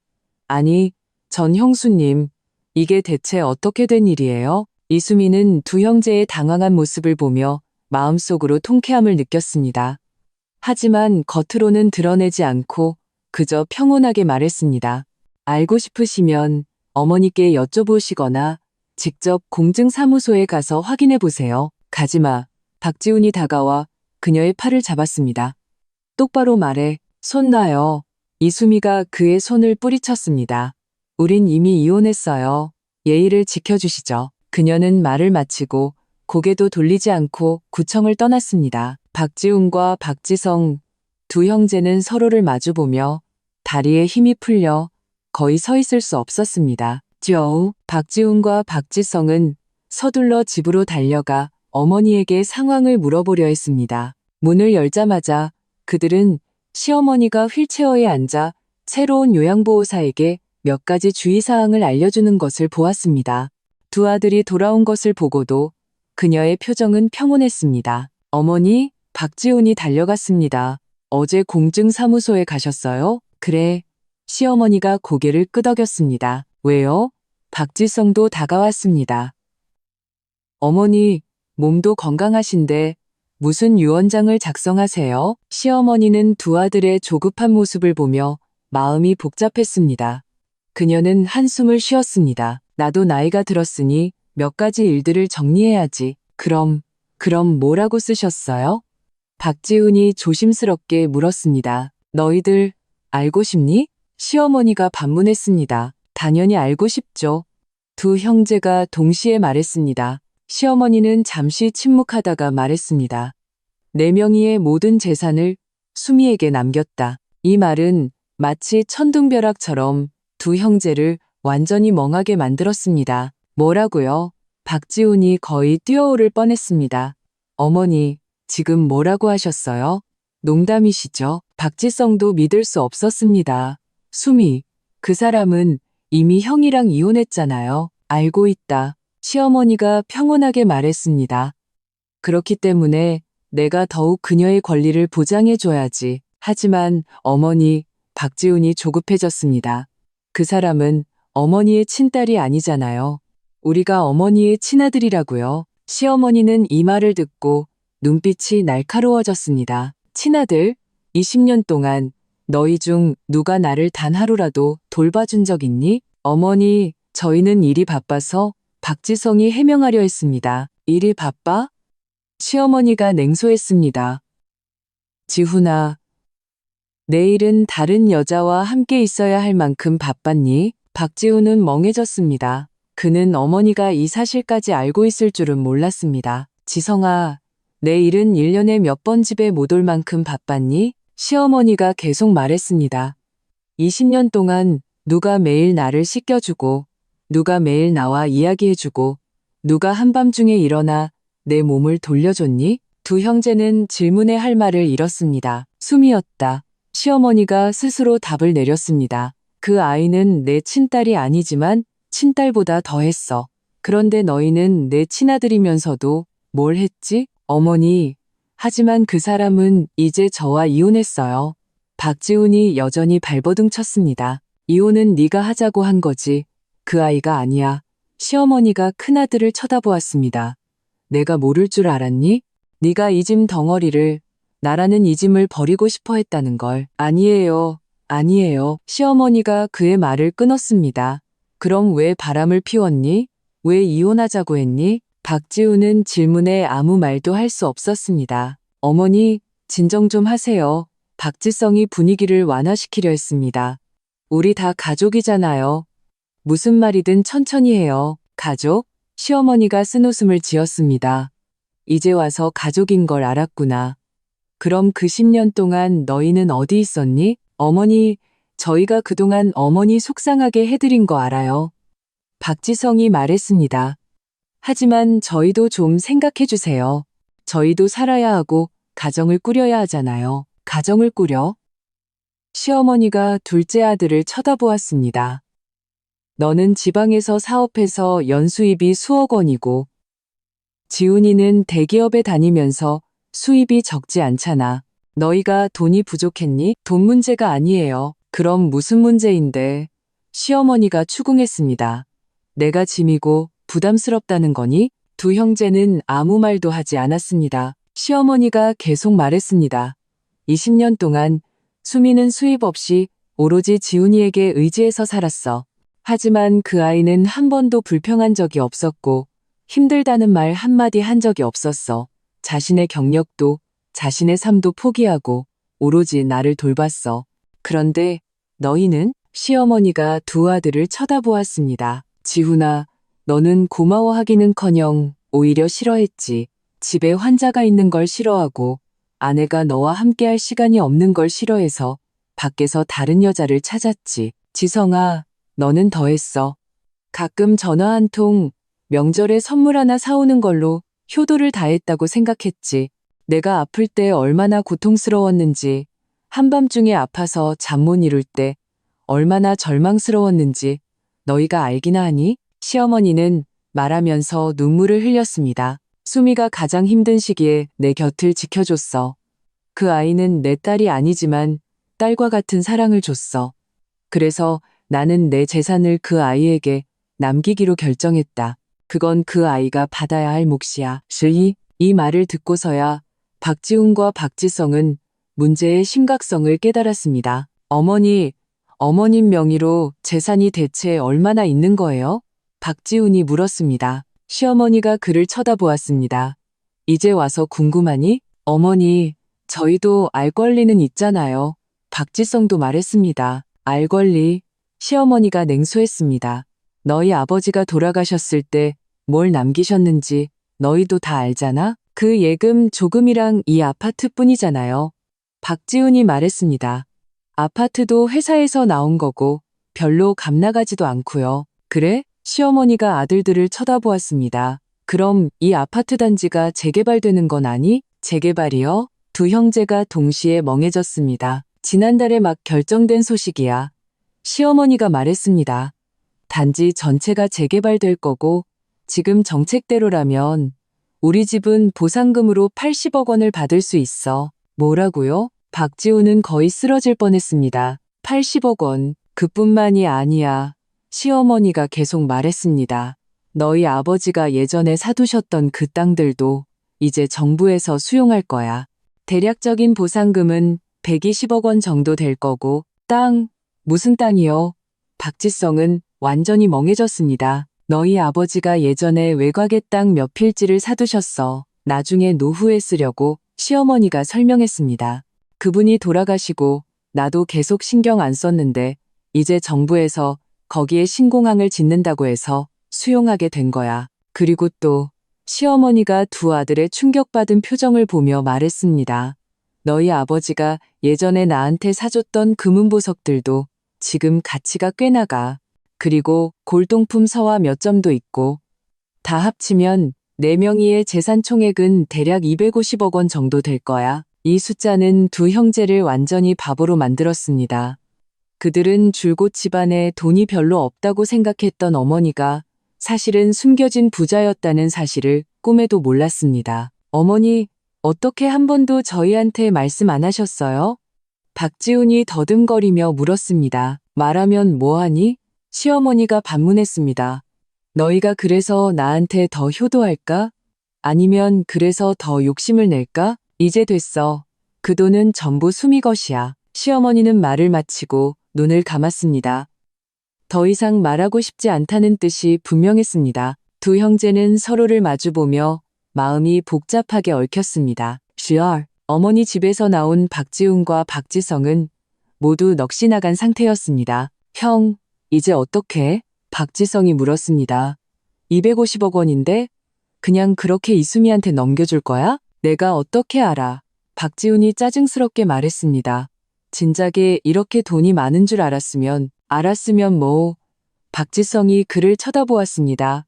아니, 전 형수님, 이게 대체 어떻게 된 일이에요? 이수미는 두 형제의 당황한 모습을 보며 마음속으로 통쾌함을 느꼈습니다. 하지만 겉으로는 드러내지 않고 그저 평온하게 말했습니다. 알고 싶으시면 어머니께 여쭤보시거나 직접 공증사무소에 가서 확인해 보세요. 가지마. 박지훈이 다가와 그녀의 팔을 잡았습니다. 똑바로 말해. 손 놔요. 이수미가 그의 손을 뿌리쳤습니다. 우린 이미 이혼했어요. 예의를 지켜주시죠. 그녀는 말을 마치고 고개도 돌리지 않고 구청을 떠났습니다. 박지훈과 박지성 두 형제는 서로를 마주보며 다리에 힘이 풀려 거의 서 있을 수 없었습니다. 박지훈과 박지성은 서둘러 집으로 달려가 어머니에게 상황을 물어보려 했습니다. 문을 열자마자 그들은 시어머니가 휠체어에 앉아 새로운 요양보호사에게 몇 가지 주의사항을 알려주는 것을 보았습니다. 두 아들이 돌아온 것을 보고도 그녀의 표정은 평온했습니다. 어머니, 박지훈이 달려갔습니다. 어제 공증사무소에 가셨어요? 그래. 시어머니가 고개를 끄덕였습니다. 왜요? 박지성도 다가왔습니다. 어머니, 몸도 건강하신데 무슨 유언장을 작성하세요? 시어머니는 두 아들의 조급한 모습을 보며 마음이 복잡했습니다. 그녀는 한숨을 쉬었습니다. 나도 나이가 들었으니 몇 가지 일들을 정리해야지. 그럼 뭐라고 쓰셨어요? 박지훈이 조심스럽게 물었습니다. 너희들 알고 싶니? 시어머니가 반문했습니다. 당연히 알고 싶죠. 두 형제가 동시에 말했습니다. 시어머니는 잠시 침묵하다가 말했습니다. 네 명이의 모든 재산을 수미에게 남겼다. 이 말은 마치 천둥벼락처럼 두 형제를 완전히 멍하게 만들었습니다. 뭐라고요? 박지훈이 거의 뛰어오를 뻔했습니다. 어머니, 지금 뭐라고 하셨어요? 농담이시죠? 박지성도 믿을 수 없었습니다. 수미, 그 사람은 이미 형이랑 이혼했잖아요. 알고 있다. 시어머니가 평온하게 말했습니다. 그렇기 때문에 내가 더욱 그녀의 권리를 보장해줘야지. 하지만 어머니, 박지훈이 조급해졌습니다. 그 사람은 어머니의 친딸이 아니잖아요. 우리가 어머니의 친아들이라고요. 시어머니는 이 말을 듣고 눈빛이 날카로워졌습니다. 친아들, 20년 동안 너희 중 누가 나를 단 하루라도 돌봐준 적 있니? 어머니, 저희는 일이 바빠서 박지성이 해명하려 했습니다. 일이 바빠? 시어머니가 냉소했습니다. 지훈아, 내일은 다른 여자와 함께 있어야 할 만큼 바빴니? 박지훈은 멍해졌습니다. 그는 어머니가 이 사실까지 알고 있을 줄은 몰랐습니다. 지성아, 내일은 1년에 몇 번 집에 못 올 만큼 바빴니? 시어머니가 계속 말했습니다. 20년 동안 누가 매일 나를 씻겨주고, 누가 매일 나와 이야기해주고, 누가 한밤중에 일어나 내 몸을 돌려줬니? 두 형제는 질문에 할 말을 잃었습니다. 숨이었다. 시어머니가 스스로 답을 내렸습니다. 그 아이는 내 친딸이 아니지만 친딸보다 더했어. 그런데 너희는 내 친아들이면서도 뭘 했지? 어머니, 하지만 그 사람은 이제 저와 이혼했어요. 박지훈이 여전히 발버둥 쳤습니다. 이혼은 네가 하자고 한 거지. 그 아이가 아니야. 시어머니가 큰아들을 쳐다보았습니다. 내가 모를 줄 알았니? 네가 이 짐 덩어리를, 나라는 이 짐을 버리고 싶어 했다는 걸. 아니에요. 아니에요. 시어머니가 그의 말을 끊었습니다. 그럼 왜 바람을 피웠니? 왜 이혼하자고 했니? 박지훈은 질문에 아무 말도 할 수 없었습니다. 어머니, 진정 좀 하세요. 박지성이 분위기를 완화시키려 했습니다. 우리 다 가족이잖아요. 무슨 말이든 천천히 해요. 가족? 시어머니가 쓴웃음을 지었습니다. 이제 와서 가족인 걸 알았구나. 그럼 그 10년 동안 너희는 어디 있었니? 어머니, 저희가 그동안 어머니 속상하게 해드린 거 알아요. 박지성이 말했습니다. 하지만 저희도 좀 생각해 주세요. 저희도 살아야 하고 가정을 꾸려야 하잖아요. 가정을 꾸려? 시어머니가 둘째 아들을 쳐다보았습니다. 너는 지방에서 사업해서 연수입이 수억 원이고 지훈이는 대기업에 다니면서 수입이 적지 않잖아. 너희가 돈이 부족했니? 돈 문제가 아니에요. 그럼 무슨 문제인데? 시어머니가 추궁했습니다. 내가 짐이고 부담스럽다는 거니? 두 형제는 아무 말도 하지 않았습니다. 시어머니가 계속 말했습니다. 20년 동안 수미는 수입 없이 오로지 지훈이에게 의지해서 살았어. 하지만 그 아이는 한 번도 불평한 적이 없었고 힘들다는 말 한마디 한 적이 없었어. 자신의 경력도 자신의 삶도 포기하고 오로지 나를 돌봤어. 그런데 너희는? 시어머니가 두 아들을 쳐다보았습니다. 지훈아, 너는 고마워하기는커녕 오히려 싫어했지. 집에 환자가 있는 걸 싫어하고 아내가 너와 함께할 시간이 없는 걸 싫어해서 밖에서 다른 여자를 찾았지. 지성아, 너는 더했어. 가끔 전화 한 통, 명절에 선물 하나 사오는 걸로 효도를 다했다고 생각했지. 내가 아플 때 얼마나 고통스러웠는지, 한밤중에 아파서 잠 못 이룰 때 얼마나 절망스러웠는지 너희가 알기나 하니? 시어머니는 말하면서 눈물을 흘렸습니다. 수미가 가장 힘든 시기에 내 곁을 지켜줬어. 그 아이는 내 딸이 아니지만 딸과 같은 사랑을 줬어. 그래서 나는 내 재산을 그 아이에게 남기기로 결정했다. 그건 그 아이가 받아야 할 몫이야. 이 말을 듣고서야 박지훈과 박지성은 문제의 심각성을 깨달았습니다. 어머님 명의로 재산이 대체 얼마나 있는 거예요? 박지훈이 물었습니다. 시어머니가 그를 쳐다보았습니다. 이제 와서 궁금하니? 어머니, 저희도 알 권리는 있잖아요. 박지성도 말했습니다. 알 권리? 시어머니가 냉소했습니다. 너희 아버지가 돌아가셨을 때 뭘 남기셨는지 너희도 다 알잖아? 그 예금 조금이랑 이 아파트뿐이잖아요. 박지훈이 말했습니다. 아파트도 회사에서 나온 거고 별로 값나가지도 않고요. 그래? 시어머니가 아들들을 쳐다보았습니다. 그럼 이 아파트 단지가 재개발되는 건 아니? 재개발이요? 두 형제가 동시에 멍해졌습니다. 지난달에 막 결정된 소식이야. 시어머니가 말했습니다. 단지 전체가 재개발될 거고 지금 정책대로라면 우리 집은 보상금으로 80억 원을 받을 수 있어. 뭐라고요? 박지훈은 거의 쓰러질 뻔했습니다. 80억 원, 그뿐만이 아니야. 시어머니가 계속 말했습니다. 너희 아버지가 예전에 사두셨던 그 땅들도 이제 정부에서 수용할 거야. 대략적인 보상금은 120억 원 정도 될 거고, 무슨 땅이요? 박지성은 완전히 멍해졌습니다. 너희 아버지가 예전에 외곽의 땅 몇 필지를 사두셨어. 나중에 노후에 쓰려고 시어머니가 설명했습니다. 그분이 돌아가시고 나도 계속 신경 안 썼는데 이제 정부에서 거기에 신공항을 짓는다고 해서 수용하게 된 거야. 그리고 또 시어머니가 두 아들의 충격받은 표정을 보며 말했습니다. 너희 아버지가 예전에 나한테 사줬던 금은보석들도 지금 가치가 꽤 나가. 그리고 골동품 서화 몇 점도 있고 다 합치면 네 명이의 재산 총액은 대략 250억 원 정도 될 거야. 이 숫자는 두 형제를 완전히 바보로 만들었습니다. 그들은 줄곧 집안에 돈이 별로 없다고 생각했던 어머니가 사실은 숨겨진 부자였다는 사실을 꿈에도 몰랐습니다. 어머니, 어떻게 한 번도 저희한테 말씀 안 하셨어요? 박지훈이 더듬거리며 물었습니다. 말하면 뭐하니? 시어머니가 반문했습니다. 너희가 그래서 나한테 더 효도할까? 아니면 그래서 더 욕심을 낼까? 이제 됐어. 그 돈은 전부 수미 것이야. 시어머니는 말을 마치고 눈을 감았습니다. 더 이상 말하고 싶지 않다는 뜻이 분명했습니다. 두 형제는 서로를 마주보며 마음이 복잡하게 얽혔습니다. 어머니 집에서 나온 박지훈과 박지성은 모두 넋이 나간 상태였습니다. 형, 이제 어떡해? 박지성이 물었습니다. 250억 원인데 그냥 그렇게 이수미한테 넘겨줄 거야? 내가 어떻게 알아? 박지훈이 짜증스럽게 말했습니다. 진작에 이렇게 돈이 많은 줄 알았으면 뭐. 박지성이 그를 쳐다보았습니다.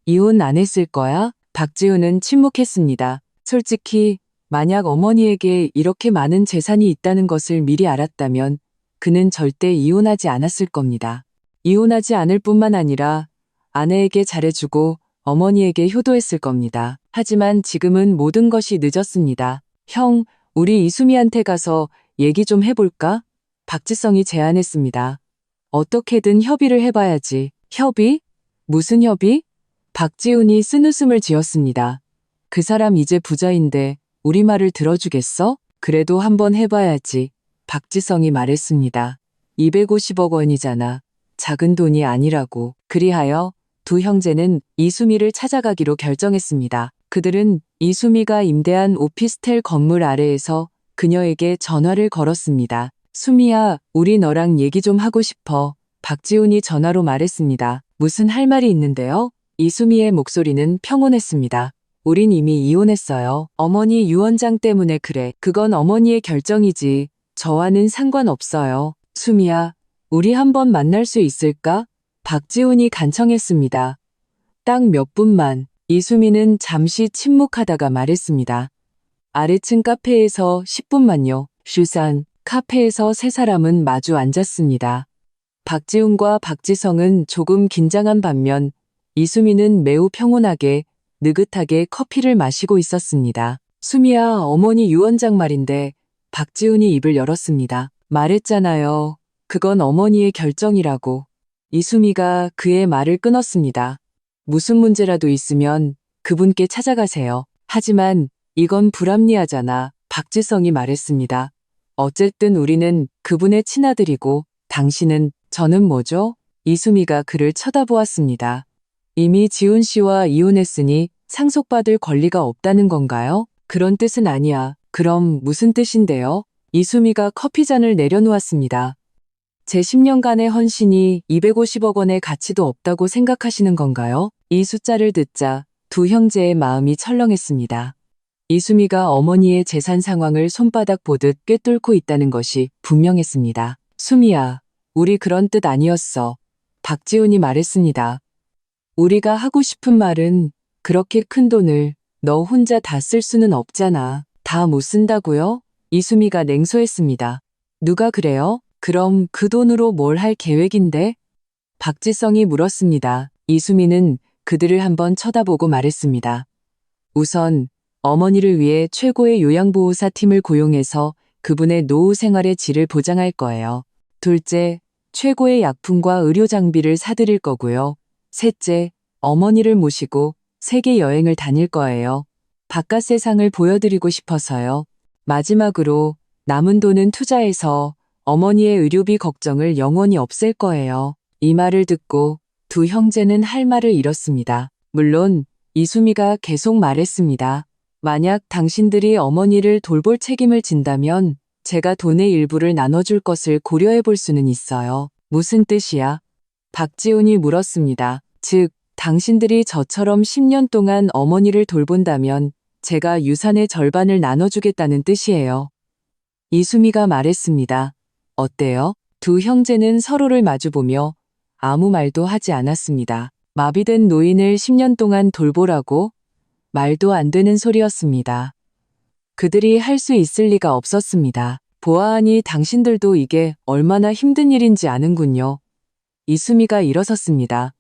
이혼 안 했을 거야? 박지훈은 침묵했습니다. 솔직히 만약 어머니에게 이렇게 많은 재산이 있다는 것을 미리 알았다면 그는 절대 이혼하지 않았을 겁니다. 이혼하지 않을 뿐만 아니라 아내에게 잘해주고 어머니에게 효도했을 겁니다. 하지만 지금은 모든 것이 늦었습니다. 형, 우리 이수미한테 가서 얘기 좀 해볼까? 박지성이 제안했습니다. 어떻게든 협의를 해봐야지. 협의? 무슨 협의? 박지훈이 쓴웃음을 지었습니다. 그 사람 이제 부자인데 우리 말을 들어주겠어? 그래도 한번 해봐야지. 박지성이 말했습니다. 250억 원이잖아. 작은 돈이 아니라고. 그리하여 두 형제는 이수미를 찾아가기로 결정했습니다. 그들은 이수미가 임대한 오피스텔 건물 아래에서 그녀에게 전화를 걸었습니다. 수미야, 우리 너랑 얘기 좀 하고 싶어. 박지훈이 전화로 말했습니다. 무슨 할 말이 있는데요? 이수미의 목소리는 평온했습니다. 우린 이미 이혼했어요. 어머니 유언장 때문에 그래. 그건 어머니의 결정이지. 저와는 상관없어요. 수미야, 우리 한번 만날 수 있을까? 박지훈이 간청했습니다. 딱 몇 분만. 이수미는 잠시 침묵하다가 말했습니다. 아래층 카페에서 10분만요. 슈산, 카페에서 세 사람은 마주 앉았습니다. 박지훈과 박지성은 조금 긴장한 반면 이수미는 매우 평온하게 느긋하게 커피를 마시고 있었습니다. 수미야, 어머니 유언장 말인데. 박지훈이 입을 열었습니다. 말했잖아요. 그건 어머니의 결정이라고. 이수미가 그의 말을 끊었습니다. 무슨 문제라도 있으면 그분께 찾아가세요. 하지만 이건 불합리하잖아. 박지성이 말했습니다. 어쨌든 우리는 그분의 친아들이고 당신은 저는 뭐죠? 이수미가 그를 쳐다보았습니다. 이미 지훈 씨와 이혼했으니 상속받을 권리가 없다는 건가요? 그런 뜻은 아니야. 그럼 무슨 뜻인데요? 이수미가 커피잔을 내려놓았습니다. 제 10년간의 헌신이 250억 원의 가치도 없다고 생각하시는 건가요? 이 숫자를 듣자 두 형제의 마음이 철렁했습니다. 이수미가 어머니의 재산 상황을 손바닥 보듯 꿰뚫고 있다는 것이 분명했습니다. 수미야, 우리 그런 뜻 아니었어. 박지훈이 말했습니다. 우리가 하고 싶은 말은 그렇게 큰 돈을 너 혼자 다 쓸 수는 없잖아. 다 못 쓴다고요? 이수미가 냉소했습니다. 누가 그래요? 그럼 그 돈으로 뭘 할 계획인데? 박지성이 물었습니다. 이수미는 그들을 한번 쳐다보고 말했습니다. 우선 어머니를 위해 최고의 요양보호사 팀을 고용해서 그분의 노후 생활의 질을 보장할 거예요. 둘째, 최고의 약품과 의료 장비를 사드릴 거고요. 셋째, 어머니를 모시고 세계 여행을 다닐 거예요. 바깥 세상을 보여드리고 싶어서요. 마지막으로 남은 돈은 투자해서 어머니의 의료비 걱정을 영원히 없앨 거예요. 이 말을 듣고 두 형제는 할 말을 잃었습니다. 물론 이수미가 계속 말했습니다. 만약 당신들이 어머니를 돌볼 책임을 진다면 제가 돈의 일부를 나눠줄 것을 고려해 볼 수는 있어요. 무슨 뜻이야? 박지훈이 물었습니다. 즉, 당신들이 저처럼 10년 동안 어머니를 돌본다면 제가 유산의 절반을 나눠주겠다는 뜻이에요. 이수미가 말했습니다. 어때요? 두 형제는 서로를 마주보며 아무 말도 하지 않았습니다. 마비된 노인을 10년 동안 돌보라고? 말도 안 되는 소리였습니다. 그들이 할 수 있을 리가 없었습니다. 보아하니 당신들도 이게 얼마나 힘든 일인지 아는군요. 이수미가 일어섰습니다.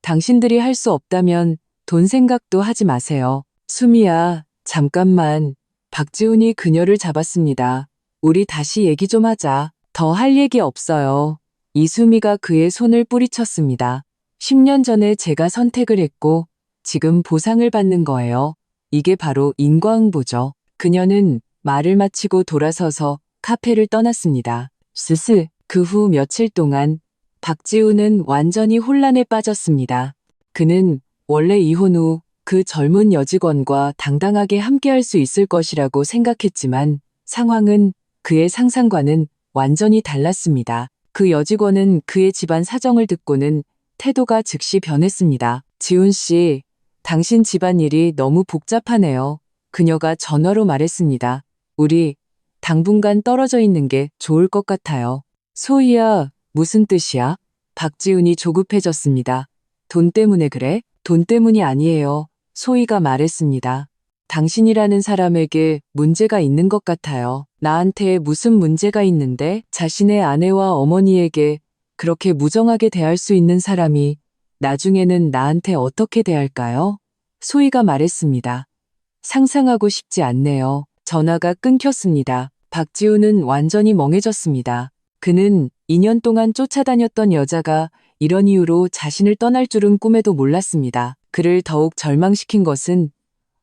당신들이 할 수 없다면 돈 생각도 하지 마세요. 수미야, 잠깐만. 박지훈이 그녀를 잡았습니다. 우리 다시 얘기 좀 하자. 더 할 얘기 없어요. 이수미가 그의 손을 뿌리쳤습니다. 10년 전에 제가 선택을 했고 지금 보상을 받는 거예요. 이게 바로 인과응보죠. 그녀는 말을 마치고 돌아서서 카페를 떠났습니다. 스스. 그 후 며칠 동안 박지훈은 완전히 혼란에 빠졌습니다. 그는 원래 이혼 후 그 젊은 여직원과 당당하게 함께할 수 있을 것이라고 생각했지만 상황은 그의 상상과는 완전히 달랐습니다. 그 여직원은 그의 집안 사정을 듣고는 태도가 즉시 변했습니다. 지훈 씨, 당신 집안일이 너무 복잡하네요. 그녀가 전화로 말했습니다. 우리 당분간 떨어져 있는 게 좋을 것 같아요. 소희야, 무슨 뜻이야? 박지훈이 조급해졌습니다. 돈 때문에 그래? 돈 때문이 아니에요. 소희가 말했습니다. 당신이라는 사람에게 문제가 있는 것 같아요. 나한테 무슨 문제가 있는데? 자신의 아내와 어머니에게 그렇게 무정하게 대할 수 있는 사람이 나중에는 나한테 어떻게 대할까요? 소희가 말했습니다. 상상하고 싶지 않네요. 전화가 끊겼습니다. 박지우는 완전히 멍해졌습니다. 그는 2년 동안 쫓아다녔던 여자가 이런 이유로 자신을 떠날 줄은 꿈에도 몰랐습니다. 그를 더욱 절망시킨 것은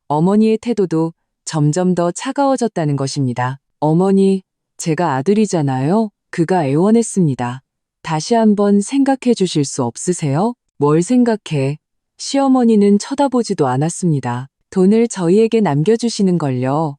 어머니의 태도도 점점 더 차가워졌다는 것입니다. 어머니, 제가 아들이잖아요. 그가 애원했습니다. 다시 한번 생각해 주실 수 없으세요? 뭘 생각해? 시어머니는 쳐다보지도 않았습니다. 돈을 저희에게 남겨주시는 걸요.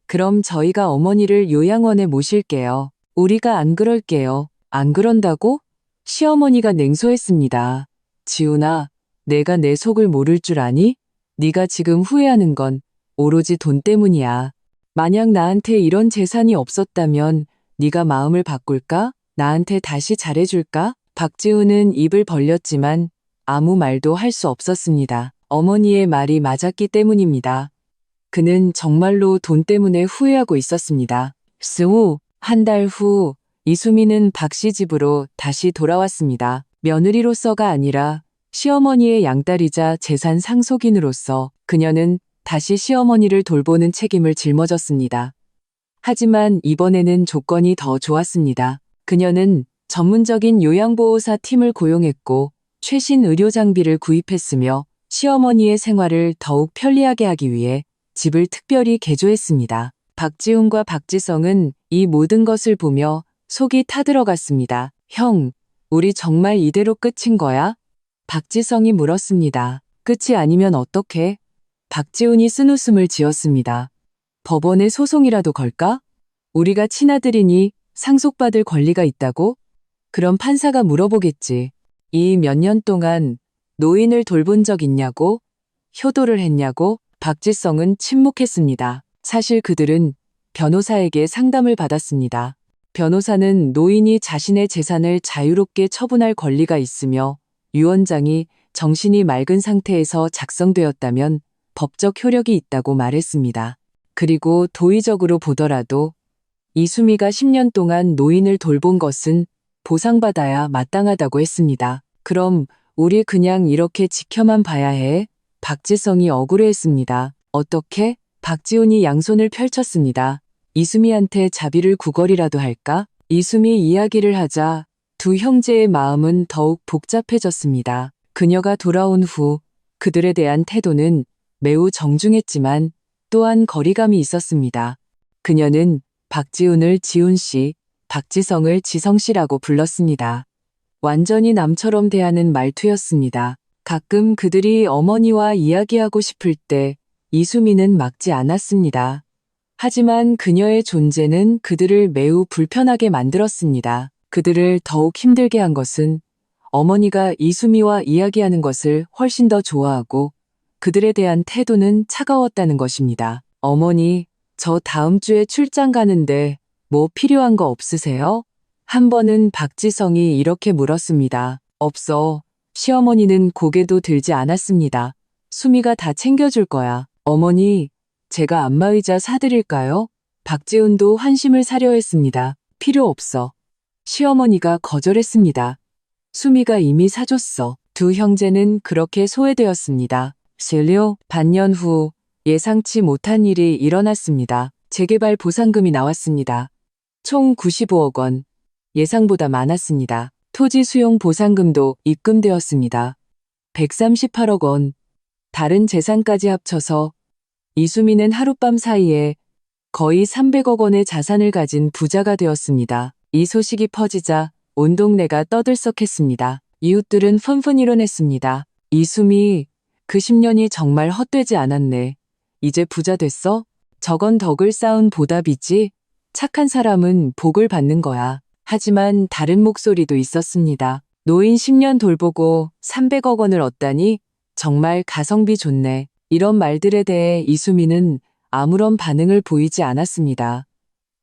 그럼 저희가 어머니를 요양원에 모실게요. 우리가 안 그럴게요. 안 그런다고? 시어머니가 냉소했습니다. 지훈아, 내가 내 속을 모를 줄 아니? 네가 지금 후회하는 건 오로지 돈 때문이야. 만약 나한테 이런 재산이 없었다면 네가 마음을 바꿀까? 나한테 다시 잘해줄까? 박지훈은 입을 벌렸지만 아무 말도 할 수 없었습니다. 어머니의 말이 맞았기 때문입니다. 그는 정말로 돈 때문에 후회하고 있었습니다. 한 달 후 이수미는 박씨 집으로 다시 돌아왔습니다. 며느리로서가 아니라 시어머니의 양딸이자 재산 상속인으로서 그녀는 다시 시어머니를 돌보는 책임을 짊어졌습니다. 하지만 이번에는 조건이 더 좋았습니다. 그녀는 전문적인 요양보호사 팀을 고용했고 최신 의료 장비를 구입했으며 시어머니의 생활을 더욱 편리하게 하기 위해 집을 특별히 개조했습니다. 박지훈과 박지성은 이 모든 것을 보며 속이 타들어갔습니다. 형, 우리 정말 이대로 끝인 거야? 박지성이 물었습니다. 끝이 아니면 어떡해? 박지훈이 쓴웃음을 지었습니다. 법원에 소송이라도 걸까? 우리가 친아들이니 상속받을 권리가 있다고? 그럼 판사가 물어보겠지. 이 몇 년 동안 노인을 돌본 적 있냐고? 효도를 했냐고? 박지성은 침묵했습니다. 사실 그들은 변호사에게 상담을 받았습니다. 변호사는 노인이 자신의 재산을 자유롭게 처분할 권리가 있으며 유언장이 정신이 맑은 상태에서 작성되었다면 법적 효력이 있다고 말했습니다. 그리고 도의적으로 보더라도 이수미가 10년 동안 노인을 돌본 것은 보상받아야 마땅하다고 했습니다. 그럼 우리 그냥 이렇게 지켜만 봐야 해? 박지성이 억울해했습니다. 어떻게? 박지훈이 양손을 펼쳤습니다. 이수미한테 자비를 구걸이라도 할까? 이수미 이야기를 하자 두 형제의 마음은 더욱 복잡해졌습니다. 그녀가 돌아온 후 그들에 대한 태도는 매우 정중했지만 또한 거리감이 있었습니다. 그녀는 박지훈을 지훈씨, 박지성을 지성씨라고 불렀습니다. 완전히 남처럼 대하는 말투였습니다. 가끔 그들이 어머니와 이야기하고 싶을 때 이수미는 막지 않았습니다. 하지만 그녀의 존재는 그들을 매우 불편하게 만들었습니다. 그들을 더욱 힘들게 한 것은 어머니가 이수미와 이야기하는 것을 훨씬 더 좋아하고 그들에 대한 태도는 차가웠다는 것입니다. 어머니, 저 다음 주에 출장 가는데 뭐 필요한 거 없으세요? 한 번은 박지성이 이렇게 물었습니다. 없어. 시어머니는 고개도 들지 않았습니다. 수미가 다 챙겨줄 거야. 어머니, 제가 안마의자 사드릴까요? 박지훈도 환심을 사려 했습니다. 필요 없어. 시어머니가 거절했습니다. 수미가 이미 사줬어. 두 형제는 그렇게 소외되었습니다. 실료 반년 후 예상치 못한 일이 일어났습니다. 재개발 보상금이 나왔습니다. 총 95억 원. 예상보다 많았습니다. 토지 수용 보상금도 입금되었습니다. 138억 원. 다른 재산까지 합쳐서 이수미는 하룻밤 사이에 거의 300억 원의 자산을 가진 부자가 되었습니다. 이 소식이 퍼지자 온 동네가 떠들썩했습니다. 이웃들은 紛紛 일어났습니다. 이수미, 그 10년이 정말 헛되지 않았네. 이제 부자 됐어? 저건 덕을 쌓은 보답이지? 착한 사람은 복을 받는 거야. 하지만 다른 목소리도 있었습니다. 노인 10년 돌보고 300억 원을 얻다니 정말 가성비 좋네. 이런 말들에 대해 이수미는 아무런 반응을 보이지 않았습니다.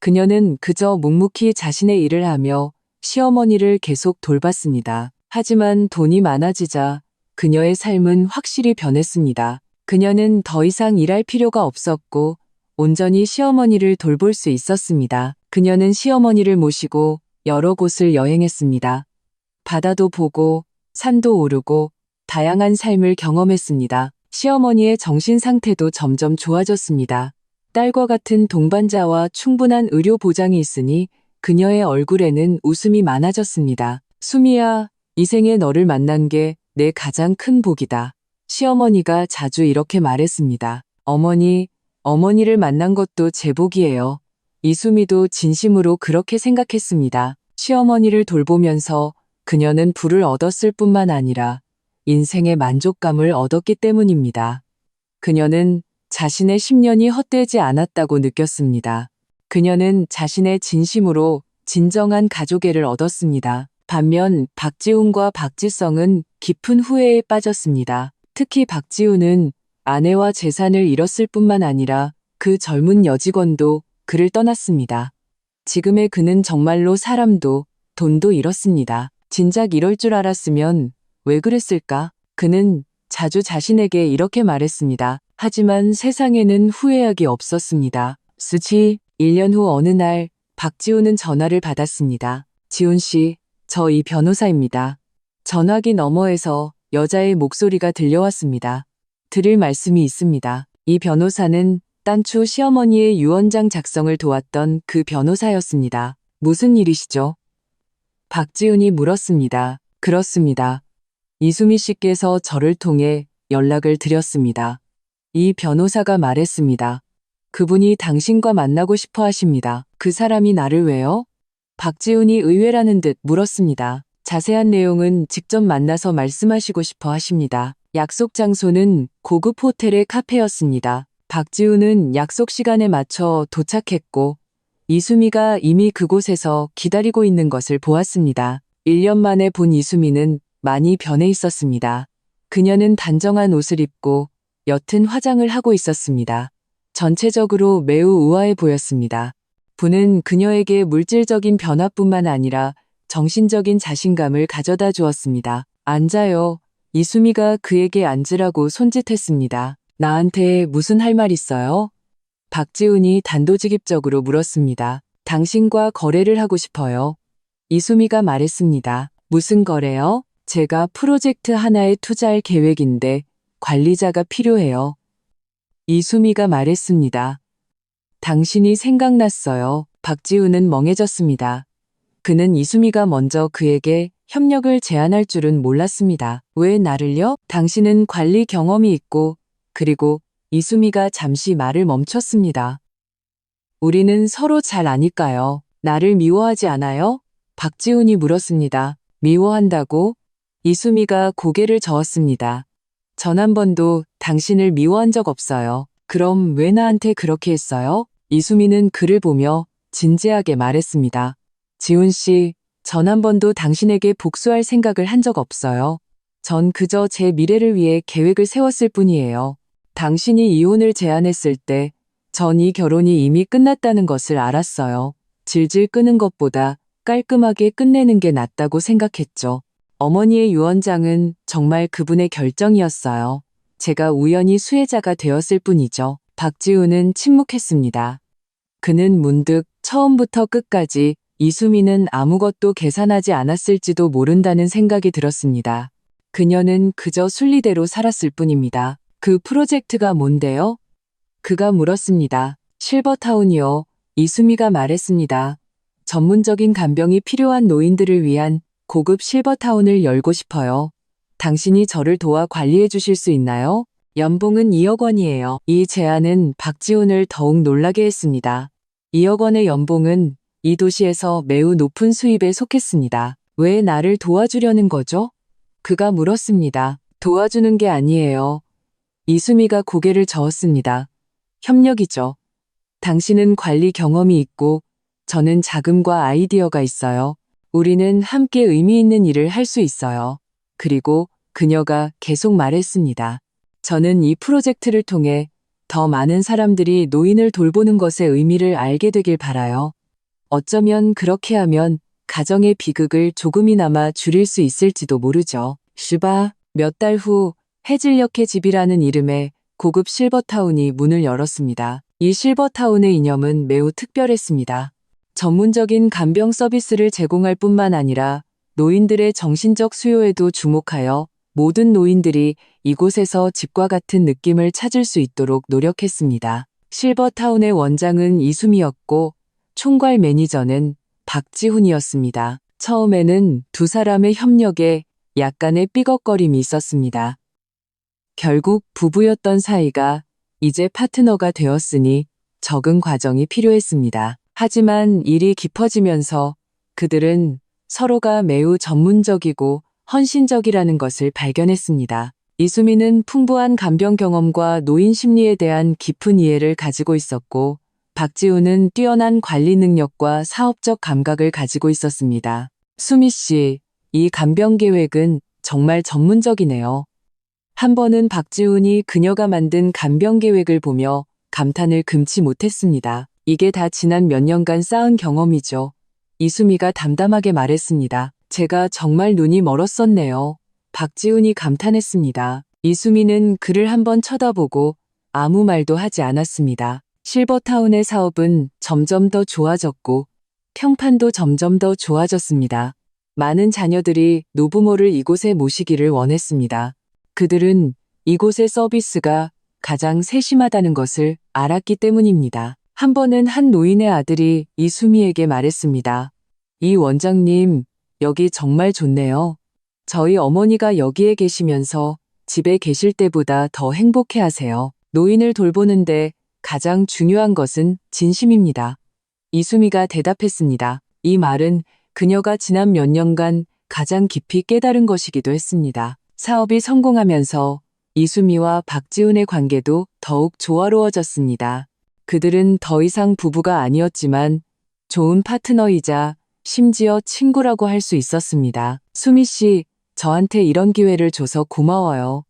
그녀는 그저 묵묵히 자신의 일을 하며 시어머니를 계속 돌봤습니다. 하지만 돈이 많아지자 그녀의 삶은 확실히 변했습니다. 그녀는 더 이상 일할 필요가 없었고 온전히 시어머니를 돌볼 수 있었습니다. 그녀는 시어머니를 모시고 여러 곳을 여행했습니다. 바다도 보고 산도 오르고 다양한 삶을 경험했습니다. 시어머니의 정신 상태도 점점 좋아졌습니다. 딸과 같은 동반자와 충분한 의료 보장이 있으니 그녀의 얼굴에는 웃음이 많아졌습니다. 수미야, 이 생에 너를 만난 게 내 가장 큰 복이다. 시어머니가 자주 이렇게 말했습니다. 어머니를 만난 것도 제 복이에요. 이수미도 진심으로 그렇게 생각했습니다. 시어머니를 돌보면서 그녀는 부를 얻었을 뿐만 아니라 인생의 만족감을 얻었기 때문입니다. 그녀는 자신의 10년이 헛되지 않았다고 느꼈습니다. 그녀는 자신의 진심으로 진정한 가족애를 얻었습니다. 반면 박지훈과 박지성은 깊은 후회에 빠졌습니다. 특히 박지훈은 아내와 재산을 잃었을 뿐만 아니라 그 젊은 여직원도 그를 떠났습니다. 지금의 그는 정말로 사람도 돈도 잃었습니다. 진작 이럴 줄 알았으면 왜 그랬을까? 그는 자주 자신에게 이렇게 말했습니다. 하지만 세상에는 후회약이 없었습니다. 수지 1년 후 어느 날 박지훈은 전화를 받았습니다. 지훈 씨, 저 이 변호사입니다. 전화기 너머에서 여자의 목소리가 들려왔습니다. 드릴 말씀이 있습니다. 이 변호사는 딴초 시어머니의 유언장 작성을 도왔던 그 변호사였습니다. 무슨 일이시죠? 박지훈이 물었습니다. 그렇습니다. 이수미 씨께서 저를 통해 연락을 드렸습니다. 이 변호사가 말했습니다. 그분이 당신과 만나고 싶어 하십니다. 그 사람이 나를 왜요? 박지훈이 의외라는 듯 물었습니다. 자세한 내용은 직접 만나서 말씀하시고 싶어 하십니다. 약속 장소는 고급 호텔의 카페였습니다. 박지훈은 약속 시간에 맞춰 도착했고 이수미가 이미 그곳에서 기다리고 있는 것을 보았습니다. 1년 만에 본 이수미는 많이 변해 있었습니다. 그녀는 단정한 옷을 입고 옅은 화장을 하고 있었습니다. 전체적으로 매우 우아해 보였습니다. 부는 그녀에게 물질적인 변화뿐만 아니라 정신적인 자신감을 가져다 주었습니다. 앉아요. 이수미가 그에게 앉으라고 손짓했습니다. 나한테 무슨 할 말 있어요? 박지훈이 단도직입적으로 물었습니다. 당신과 거래를 하고 싶어요. 이수미가 말했습니다. 무슨 거래요? 제가 프로젝트 하나에 투자할 계획인데 관리자가 필요해요. 이수미가 말했습니다. 당신이 생각났어요. 박지훈은 멍해졌습니다. 그는 이수미가 먼저 그에게 협력을 제안할 줄은 몰랐습니다. 왜 나를요? 당신은 관리 경험이 있고 그리고 이수미가 잠시 말을 멈췄습니다. 우리는 서로 잘 아니까요. 나를 미워하지 않아요? 박지훈이 물었습니다. 미워한다고? 이수미가 고개를 저었습니다. 전 한 번도 당신을 미워한 적 없어요. 그럼 왜 나한테 그렇게 했어요? 이수미는 그를 보며 진지하게 말했습니다. 지훈 씨, 전 한 번도 당신에게 복수할 생각을 한 적 없어요. 전 그저 제 미래를 위해 계획을 세웠을 뿐이에요. 당신이 이혼을 제안했을 때 전 이 결혼이 이미 끝났다는 것을 알았어요. 질질 끄는 것보다 깔끔하게 끝내는 게 낫다고 생각했죠. 어머니의 유언장은 정말 그분의 결정이었어요. 제가 우연히 수혜자가 되었을 뿐이죠. 박지훈은 침묵했습니다. 그는 문득 처음부터 끝까지 이수미는 아무것도 계산하지 않았을지도 모른다는 생각이 들었습니다. 그녀는 그저 순리대로 살았을 뿐입니다. 그 프로젝트가 뭔데요? 그가 물었습니다. 실버타운이요. 이수미가 말했습니다. 전문적인 간병이 필요한 노인들을 위한 고급 실버타운을 열고 싶어요. 당신이 저를 도와 관리해 주실 수 있나요? 연봉은 2억 원이에요. 이 제안은 박지훈을 더욱 놀라게 했습니다. 2억 원의 연봉은 이 도시에서 매우 높은 수입에 속했습니다. 왜 나를 도와주려는 거죠? 그가 물었습니다. 도와주는 게 아니에요. 이수미가 고개를 저었습니다. 협력이죠. 당신은 관리 경험이 있고 저는 자금과 아이디어가 있어요. 우리는 함께 의미 있는 일을 할 수 있어요. 그리고 그녀가 계속 말했습니다. 저는 이 프로젝트를 통해 더 많은 사람들이 노인을 돌보는 것의 의미를 알게 되길 바라요. 어쩌면 그렇게 하면 가정의 비극을 조금이나마 줄일 수 있을지도 모르죠. 슈바, 몇 달 후 해질녘의 집이라는 이름의 고급 실버타운이 문을 열었습니다. 이 실버타운의 이념은 매우 특별했습니다. 전문적인 간병 서비스를 제공할 뿐만 아니라 노인들의 정신적 수요에도 주목하여 모든 노인들이 이곳에서 집과 같은 느낌을 찾을 수 있도록 노력했습니다. 실버타운의 원장은 이수미였고 총괄 매니저는 박지훈이었습니다. 처음에는 두 사람의 협력에 약간의 삐걱거림이 있었습니다. 결국 부부였던 사이가 이제 파트너가 되었으니 적응 과정이 필요했습니다. 하지만 일이 깊어지면서 그들은 서로가 매우 전문적이고 헌신적이라는 것을 발견했습니다. 이수미는 풍부한 간병 경험과 노인 심리에 대한 깊은 이해를 가지고 있었고, 박지훈은 뛰어난 관리 능력과 사업적 감각을 가지고 있었습니다. 수미 씨, 이 간병 계획은 정말 전문적이네요. 한 번은 박지훈이 그녀가 만든 간병 계획을 보며 감탄을 금치 못했습니다. 이게 다 지난 몇 년간 쌓은 경험이죠. 이수미가 담담하게 말했습니다. 제가 정말 눈이 멀었었네요. 박지훈이 감탄했습니다. 이수미는 그를 한번 쳐다보고 아무 말도 하지 않았습니다. 실버타운의 사업은 점점 더 좋아졌고 평판도 점점 더 좋아졌습니다. 많은 자녀들이 노부모를 이곳에 모시기를 원했습니다. 그들은 이곳의 서비스가 가장 세심하다는 것을 알았기 때문입니다. 한 번은 한 노인의 아들이 이수미에게 말했습니다. 이 원장님, 여기 정말 좋네요. 저희 어머니가 여기에 계시면서 집에 계실 때보다 더 행복해 하세요. 노인을 돌보는데 가장 중요한 것은 진심입니다. 이수미가 대답했습니다. 이 말은 그녀가 지난 몇 년간 가장 깊이 깨달은 것이기도 했습니다. 사업이 성공하면서 이수미와 박지훈의 관계도 더욱 조화로워졌습니다. 그들은 더 이상 부부가 아니었지만 좋은 파트너이자 심지어 친구라고 할 수 있었습니다. 수미 씨, 저한테 이런 기회를 줘서 고마워요.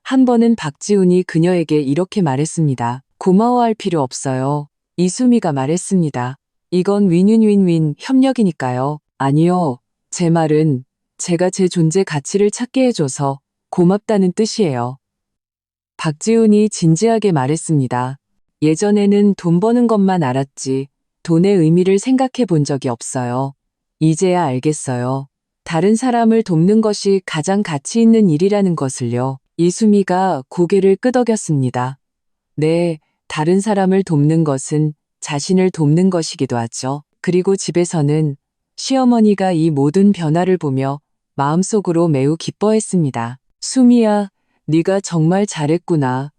한 번은 박지훈이 그녀에게 이렇게 말했습니다. 고마워할 필요 없어요. 이수미가 말했습니다. 이건 윈윈윈윈 협력이니까요. 아니요. 제 말은 제가 제 존재 가치를 찾게 해줘서 고맙다는 뜻이에요. 박지훈이 진지하게 말했습니다. 예전에는 돈 버는 것만 알았지 돈의 의미를 생각해 본 적이 없어요. 이제야 알겠어요. 다른 사람을 돕는 것이 가장 가치 있는 일이라는 것을요. 이수미가 고개를 끄덕였습니다. 네, 다른 사람을 돕는 것은 자신을 돕는 것이기도 하죠. 그리고 집에서는 시어머니가 이 모든 변화를 보며 마음속으로 매우 기뻐했습니다. 수미야, 네가 정말 잘했구나.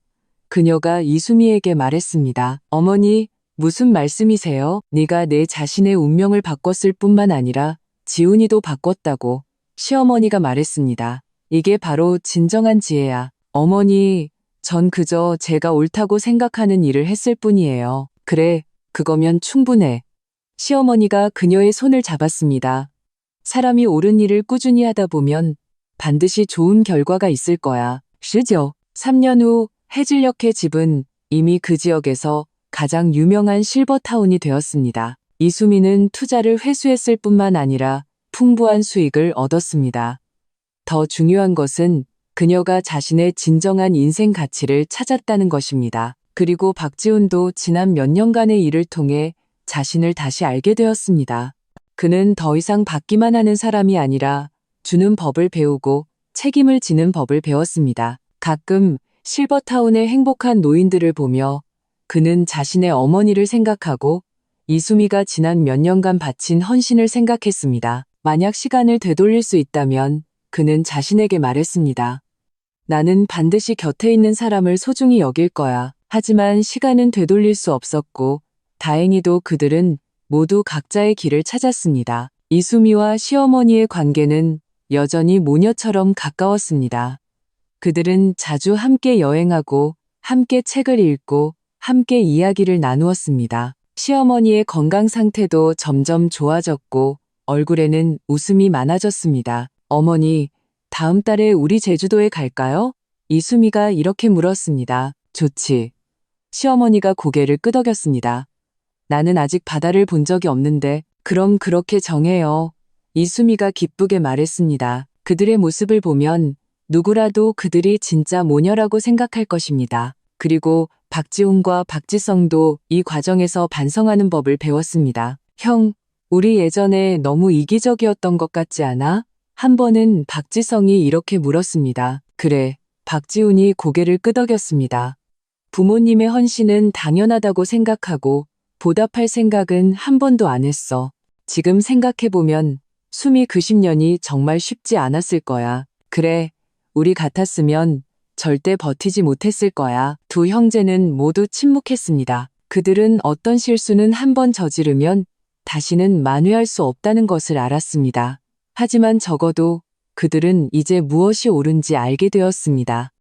그녀가 이수미에게 말했습니다. 어머니, 무슨 말씀이세요? 네가 내 자신의 운명을 바꿨을 뿐만 아니라 지훈이도 바꿨다고 시어머니가 말했습니다. 이게 바로 진정한 지혜야. 어머니, 전 그저 제가 옳다고 생각하는 일을 했을 뿐이에요. 그래, 그거면 충분해. 시어머니가 그녀의 손을 잡았습니다. 사람이 옳은 일을 꾸준히 하다 보면 반드시 좋은 결과가 있을 거야. 시죠. 3년 후 해질녘의 집은 이미 그 지역에서 가장 유명한 실버타운이 되었습니다. 이수미는 투자를 회수했을 뿐만 아니라 풍부한 수익을 얻었습니다. 더 중요한 것은 그녀가 자신의 진정한 인생 가치를 찾았다는 것입니다. 그리고 박지훈도 지난 몇 년간의 일을 통해 자신을 다시 알게 되었습니다. 그는 더 이상 받기만 하는 사람이 아니라 주는 법을 배우고 책임을 지는 법을 배웠습니다. 가끔 실버타운의 행복한 노인들을 보며 그는 자신의 어머니를 생각하고 이수미가 지난 몇 년간 바친 헌신을 생각했습니다. 만약 시간을 되돌릴 수 있다면 그는 자신에게 말했습니다. 나는 반드시 곁에 있는 사람을 소중히 여길 거야. 하지만 시간은 되돌릴 수 없었고 다행히도 그들은 모두 각자의 길을 찾았습니다. 이수미와 시어머니의 관계는 여전히 모녀처럼 가까웠습니다. 그들은 자주 함께 여행하고 함께 책을 읽고 함께 이야기를 나누었습니다. 시어머니의 건강 상태도 점점 좋아졌고 얼굴에는 웃음이 많아졌습니다. 어머니, 다음 달에 우리 제주도에 갈까요? 이수미가 이렇게 물었습니다. 좋지. 시어머니가 고개를 끄덕였습니다. 나는 아직 바다를 본 적이 없는데 그럼 그렇게 정해요. 이수미가 기쁘게 말했습니다. 그들의 모습을 보면 누구라도 그들이 진짜 모녀라고 생각할 것입니다. 그리고 박지훈과 박지성도 이 과정에서 반성하는 법을 배웠습니다. 형, 우리 예전에 너무 이기적이었던 것 같지 않아? 한 번은 박지성이 이렇게 물었습니다. 그래, 박지훈이 고개를 끄덕였습니다. 부모님의 헌신은 당연하다고 생각하고 보답할 생각은 한 번도 안 했어. 지금 생각해보면 숨이 그 10년이 정말 쉽지 않았을 거야. 그래, 우리 같았으면 절대 버티지 못했을 거야. 두 형제는 모두 침묵했습니다. 그들은 어떤 실수는 한 번 저지르면 다시는 만회할 수 없다는 것을 알았습니다. 하지만 적어도 그들은 이제 무엇이 옳은지 알게 되었습니다.